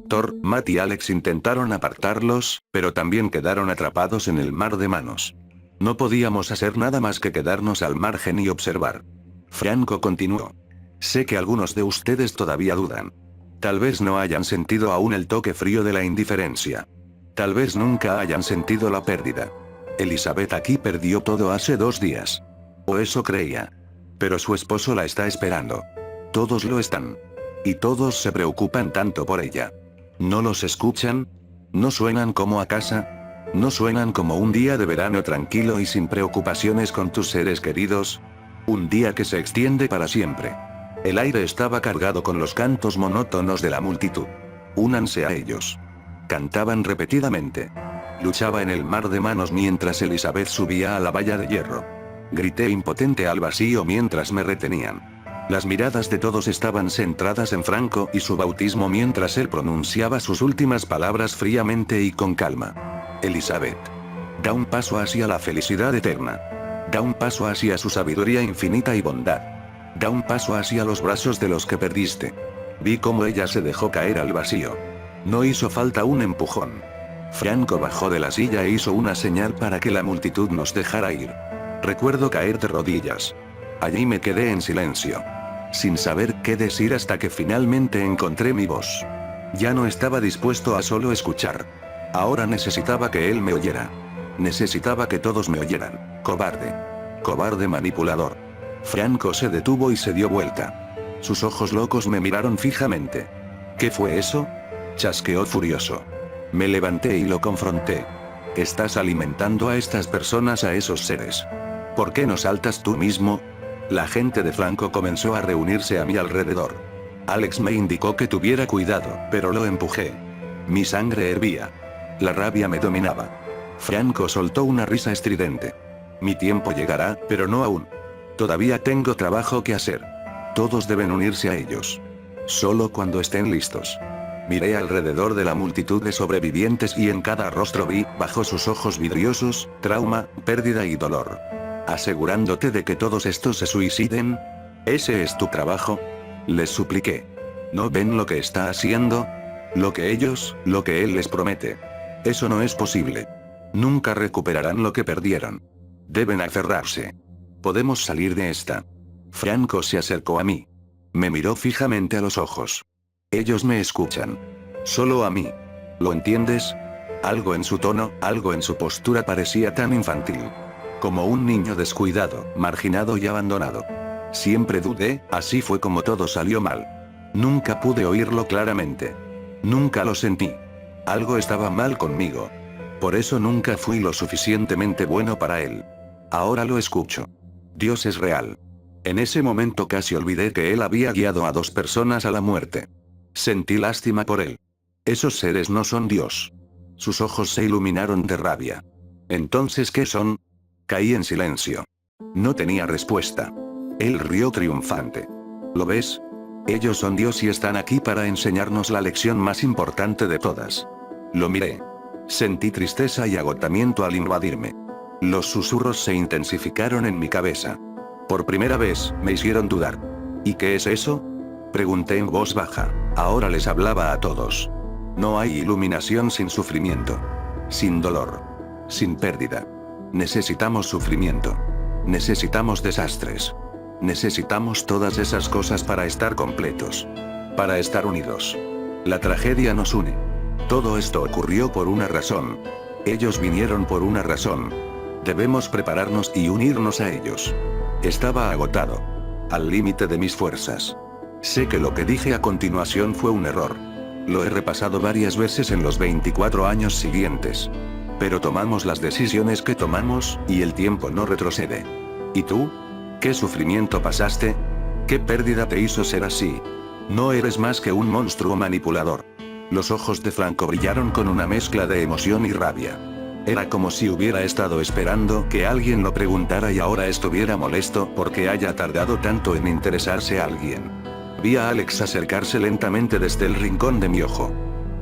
Thor, Matt y Alex intentaron apartarlos, pero también quedaron atrapados en el mar de manos. No podíamos hacer nada más que quedarnos al margen y observar. Franco continuó. Sé que algunos de ustedes todavía dudan. Tal vez no hayan sentido aún el toque frío de la indiferencia. Tal vez nunca hayan sentido la pérdida. Elizabeth aquí perdió todo hace 2 días. O eso creía. Pero su esposo la está esperando. Todos lo están. Y todos se preocupan tanto por ella. ¿No los escuchan? ¿No suenan como a casa? ¿No suenan como un día de verano tranquilo y sin preocupaciones con tus seres queridos? Un día que se extiende para siempre. El aire estaba cargado con los cantos monótonos de la multitud. Únanse a ellos. Cantaban repetidamente. Luchaba en el mar de manos mientras Elizabeth subía a la valla de hierro. Grité impotente al vacío mientras me retenían. Las miradas de todos estaban centradas en Franco y su bautismo mientras él pronunciaba sus últimas palabras fríamente y con calma. Elizabeth. Da un paso hacia la felicidad eterna. Da un paso hacia su sabiduría infinita y bondad. Da un paso hacia los brazos de los que perdiste. Vi cómo ella se dejó caer al vacío. No hizo falta un empujón. Franco bajó de la silla e hizo una señal para que la multitud nos dejara ir. Recuerdo caer de rodillas. Allí me quedé en silencio. Sin saber qué decir hasta que finalmente encontré mi voz. Ya no estaba dispuesto a solo escuchar. Ahora necesitaba que él me oyera. Necesitaba que todos me oyeran. Cobarde. Cobarde manipulador. Franco se detuvo y se dio vuelta. Sus ojos locos me miraron fijamente. ¿Qué fue eso? Chasqueó furioso. Me levanté y lo confronté. Estás alimentando a estas personas, a esos seres. ¿Por qué no saltas tú mismo? La gente de Franco comenzó a reunirse a mi alrededor. Alex me indicó que tuviera cuidado, pero lo empujé. Mi sangre hervía. La rabia me dominaba. Franco soltó una risa estridente. Mi tiempo llegará, pero no aún. Todavía tengo trabajo que hacer. Todos deben unirse a ellos. Solo cuando estén listos. Miré alrededor de la multitud de sobrevivientes y en cada rostro vi, bajo sus ojos vidriosos, trauma, pérdida y dolor. ¿Asegurándote de que todos estos se suiciden? ¿Ese es tu trabajo? Les supliqué. ¿No ven lo que está haciendo? Lo que él les promete. Eso no es posible. Nunca recuperarán lo que perdieron. Deben aferrarse. Podemos salir de esta. Franco se acercó a mí. Me miró fijamente a los ojos. Ellos me escuchan. Solo a mí. ¿Lo entiendes? Algo en su tono, algo en su postura parecía tan infantil. Como un niño descuidado, marginado y abandonado. Siempre dudé, así fue como todo salió mal. Nunca pude oírlo claramente. Nunca lo sentí. Algo estaba mal conmigo. Por eso nunca fui lo suficientemente bueno para él. Ahora lo escucho. Dios es real. En ese momento casi olvidé que él había guiado a 2 personas a la muerte. Sentí lástima por él. Esos seres no son Dios. Sus ojos se iluminaron de rabia. ¿Entonces qué son? Caí en silencio. No tenía respuesta. Él rió triunfante. ¿Lo ves? Ellos son Dios y están aquí para enseñarnos la lección más importante de todas. Lo miré. Sentí tristeza y agotamiento al invadirme. Los susurros se intensificaron en mi cabeza. Por primera vez, me hicieron dudar. ¿Y qué es eso? Pregunté en voz baja. Ahora les hablaba a todos. No hay iluminación sin sufrimiento. Sin dolor. Sin pérdida. Necesitamos sufrimiento. Necesitamos desastres. Necesitamos todas esas cosas para estar completos. Para estar unidos. La tragedia nos une. Todo esto ocurrió por una razón. Ellos vinieron por una razón. Debemos prepararnos y unirnos a ellos. Estaba agotado. Al límite de mis fuerzas. Sé que lo que dije a continuación fue un error. Lo he repasado varias veces en los 24 años siguientes. Pero tomamos las decisiones que tomamos, y el tiempo no retrocede. ¿Y tú? ¿Qué sufrimiento pasaste? ¿Qué pérdida te hizo ser así? No eres más que un monstruo manipulador. Los ojos de Franco brillaron con una mezcla de emoción y rabia. Era como si hubiera estado esperando que alguien lo preguntara y ahora estuviera molesto porque haya tardado tanto en interesarse a alguien. Vi a Alex acercarse lentamente desde el rincón de mi ojo.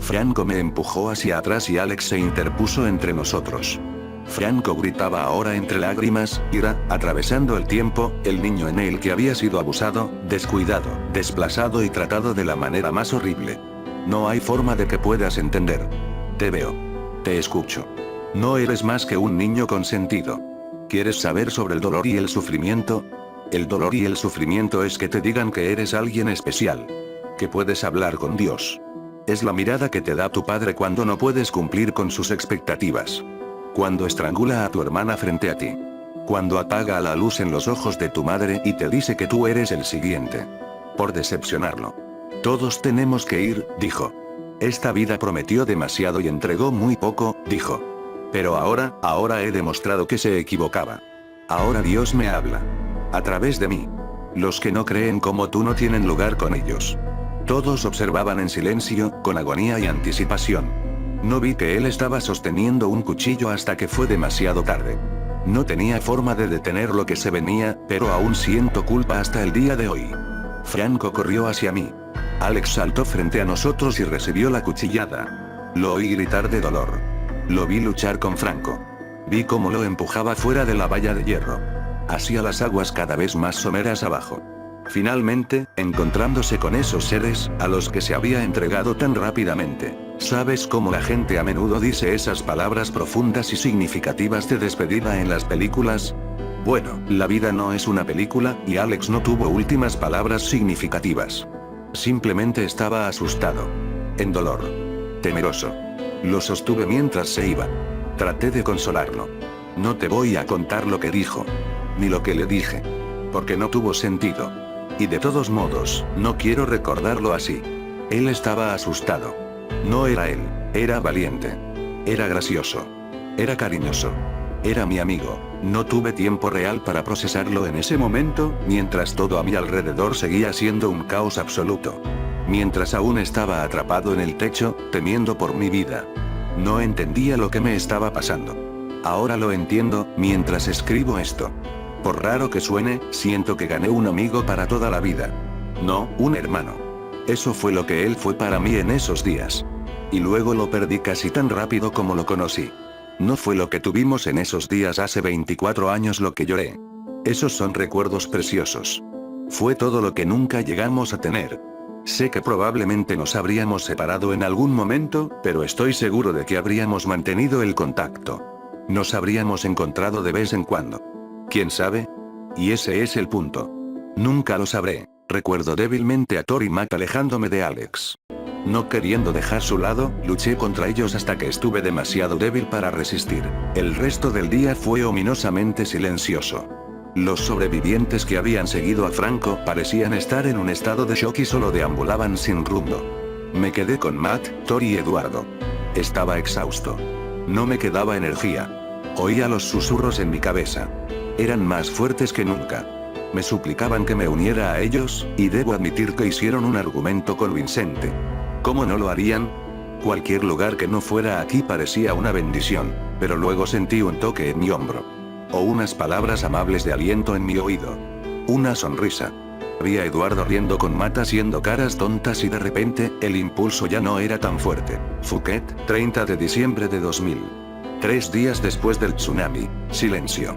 Franco me empujó hacia atrás y Alex se interpuso entre nosotros. Franco gritaba ahora entre lágrimas, ira, atravesando el tiempo, el niño en él que había sido abusado, descuidado, desplazado y tratado de la manera más horrible. No hay forma de que puedas entender. Te veo. Te escucho. No eres más que un niño consentido. ¿Quieres saber sobre el dolor y el sufrimiento? El dolor y el sufrimiento es que te digan que eres alguien especial. Que puedes hablar con Dios. Es la mirada que te da tu padre cuando no puedes cumplir con sus expectativas. Cuando estrangula a tu hermana frente a ti. Cuando apaga la luz en los ojos de tu madre y te dice que tú eres el siguiente. Por decepcionarlo. Todos tenemos que ir, dijo. Esta vida prometió demasiado y entregó muy poco, dijo. Pero ahora he demostrado que se equivocaba. Ahora Dios me habla. A través de mí. Los que no creen como tú no tienen lugar con ellos. Todos observaban en silencio, con agonía y anticipación. No vi que él estaba sosteniendo un cuchillo hasta que fue demasiado tarde. No tenía forma de detener lo que se venía, pero aún siento culpa hasta el día de hoy. Franco corrió hacia mí. Alex saltó frente a nosotros y recibió la cuchillada. Lo oí gritar de dolor. Lo vi luchar con Franco. Vi cómo lo empujaba fuera de la valla de hierro. Hacia las aguas cada vez más someras abajo. Finalmente, encontrándose con esos seres, a los que se había entregado tan rápidamente. ¿Sabes cómo la gente a menudo dice esas palabras profundas y significativas de despedida en las películas? Bueno, la vida no es una película, y Alex no tuvo últimas palabras significativas. Simplemente estaba asustado. En dolor. Temeroso. Lo sostuve mientras se iba. Traté de consolarlo. No te voy a contar lo que dijo. Ni lo que le dije. Porque no tuvo sentido. Y de todos modos, no quiero recordarlo así. Él estaba asustado. No era él, era valiente. Era gracioso. Era cariñoso. Era mi amigo. No tuve tiempo real para procesarlo en ese momento, mientras todo a mi alrededor seguía siendo un caos absoluto. Mientras aún estaba atrapado en el techo, temiendo por mi vida. No entendía lo que me estaba pasando. Ahora lo entiendo, mientras escribo esto. Por raro que suene, siento que gané un amigo para toda la vida. No, un hermano. Eso fue lo que él fue para mí en esos días. Y luego lo perdí casi tan rápido como lo conocí. No fue lo que tuvimos en esos días hace 24 años lo que lloré. Esos son recuerdos preciosos. Fue todo lo que nunca llegamos a tener. Sé que probablemente nos habríamos separado en algún momento, pero estoy seguro de que habríamos mantenido el contacto. Nos habríamos encontrado de vez en cuando. ¿Quién sabe? Y ese es el punto. Nunca lo sabré. Recuerdo débilmente a Thor y Matt alejándome de Alex. No queriendo dejar su lado, luché contra ellos hasta que estuve demasiado débil para resistir. El resto del día fue ominosamente silencioso. Los sobrevivientes que habían seguido a Franco parecían estar en un estado de shock y solo deambulaban sin rumbo. Me quedé con Matt, Thor y Eduardo. Estaba exhausto. No me quedaba energía. Oía los susurros en mi cabeza. Eran más fuertes que nunca. Me suplicaban que me uniera a ellos, y debo admitir que hicieron un argumento convincente. ¿Cómo no lo harían? Cualquier lugar que no fuera aquí parecía una bendición, pero luego sentí un toque en mi hombro. O unas palabras amables de aliento en mi oído. Una sonrisa. Vi a Eduardo riendo con Matt haciendo caras tontas y de repente, el impulso ya no era tan fuerte. Phuket, 30 de diciembre de 2000. 3 días después del tsunami. Silencio.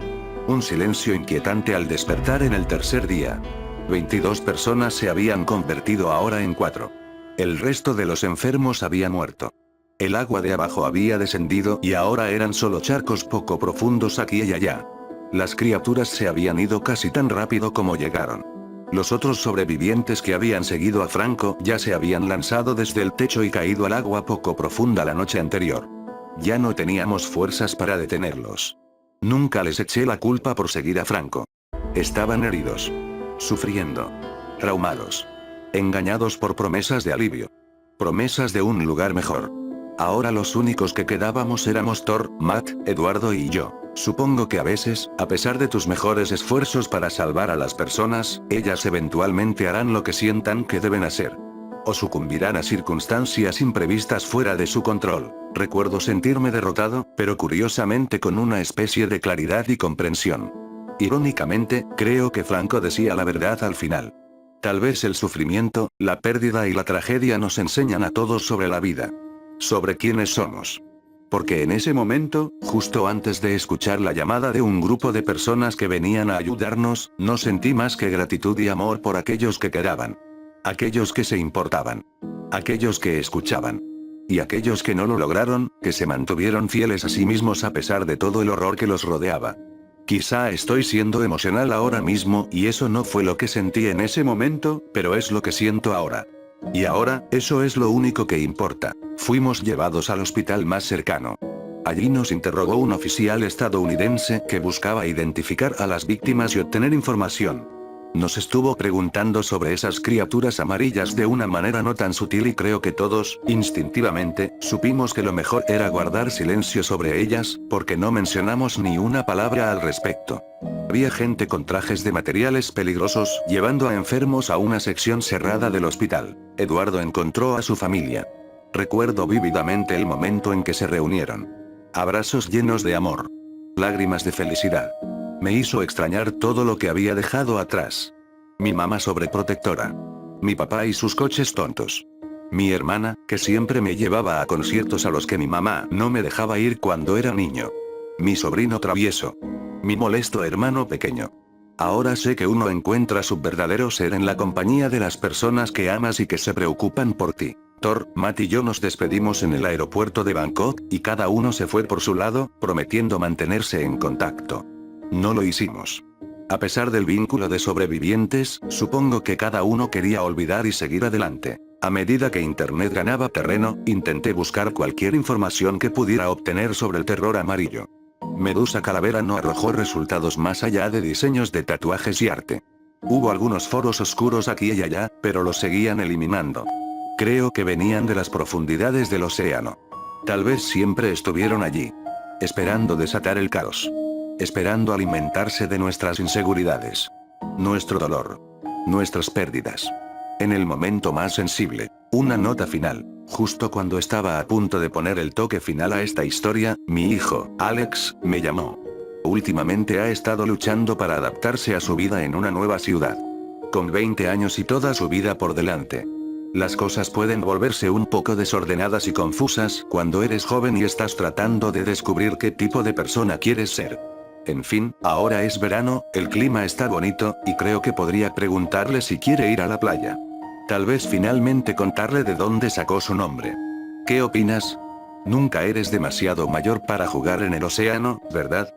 Un silencio inquietante al despertar en el tercer día. 22 personas se habían convertido ahora en 4. El resto de los enfermos había muerto. El agua de abajo había descendido y ahora eran solo charcos poco profundos aquí y allá. Las criaturas se habían ido casi tan rápido como llegaron. Los otros sobrevivientes que habían seguido a Franco ya se habían lanzado desde el techo y caído al agua poco profunda la noche anterior. Ya no teníamos fuerzas para detenerlos. Nunca les eché la culpa por seguir a Franco. Estaban heridos. Sufriendo. Traumados. Engañados por promesas de alivio. Promesas de un lugar mejor. Ahora los únicos que quedábamos éramos Thor, Matt, Eduardo y yo. Supongo que a veces, a pesar de tus mejores esfuerzos para salvar a las personas, ellas eventualmente harán lo que sientan que deben hacer. O sucumbirán a circunstancias imprevistas fuera de su control. Recuerdo sentirme derrotado, pero curiosamente con una especie de claridad y comprensión. Irónicamente, creo que Franco decía la verdad al final. Tal vez el sufrimiento, la pérdida y la tragedia nos enseñan a todos sobre la vida. Sobre quiénes somos. Porque en ese momento, justo antes de escuchar la llamada de un grupo de personas que venían a ayudarnos, no sentí más que gratitud y amor por aquellos que quedaban. Aquellos que se importaban. Aquellos que escuchaban. Y aquellos que no lo lograron, que se mantuvieron fieles a sí mismos a pesar de todo el horror que los rodeaba. Quizá estoy siendo emocional ahora mismo y eso no fue lo que sentí en ese momento, pero es lo que siento ahora. Y ahora, eso es lo único que importa. Fuimos llevados al hospital más cercano. Allí nos interrogó un oficial estadounidense que buscaba identificar a las víctimas y obtener información. Nos estuvo preguntando sobre esas criaturas amarillas de una manera no tan sutil y creo que todos, instintivamente, supimos que lo mejor era guardar silencio sobre ellas, porque no mencionamos ni una palabra al respecto. Había gente con trajes de materiales peligrosos llevando a enfermos a una sección cerrada del hospital. Eduardo encontró a su familia. Recuerdo vívidamente el momento en que se reunieron. Abrazos llenos de amor. Lágrimas de felicidad. Me hizo extrañar todo lo que había dejado atrás. Mi mamá sobreprotectora. Mi papá y sus coches tontos. Mi hermana, que siempre me llevaba a conciertos a los que mi mamá no me dejaba ir cuando era niño. Mi sobrino travieso. Mi molesto hermano pequeño. Ahora sé que uno encuentra su verdadero ser en la compañía de las personas que amas y que se preocupan por ti. Thor, Matt y yo nos despedimos en el aeropuerto de Bangkok, y cada uno se fue por su lado, prometiendo mantenerse en contacto. No lo hicimos. A pesar del vínculo de sobrevivientes, supongo que cada uno quería olvidar y seguir adelante. A medida que Internet ganaba terreno, intenté buscar cualquier información que pudiera obtener sobre el terror amarillo. Medusa Calavera no arrojó resultados más allá de diseños de tatuajes y arte. Hubo algunos foros oscuros aquí y allá, pero los seguían eliminando. Creo que venían de las profundidades del océano. Tal vez siempre estuvieron allí. Esperando desatar el caos. Esperando alimentarse de nuestras inseguridades. Nuestro dolor. Nuestras pérdidas. En el momento más sensible, una nota final. Justo cuando estaba a punto de poner el toque final a esta historia, mi hijo, Alex, me llamó. Últimamente ha estado luchando para adaptarse a su vida en una nueva ciudad. Con 20 años y toda su vida por delante. Las cosas pueden volverse un poco desordenadas y confusas cuando eres joven y estás tratando de descubrir qué tipo de persona quieres ser. En fin, ahora es verano, el clima está bonito, y creo que podría preguntarle si quiere ir a la playa. Tal vez finalmente contarle de dónde sacó su nombre. ¿Qué opinas? Nunca eres demasiado mayor para jugar en el océano, ¿verdad?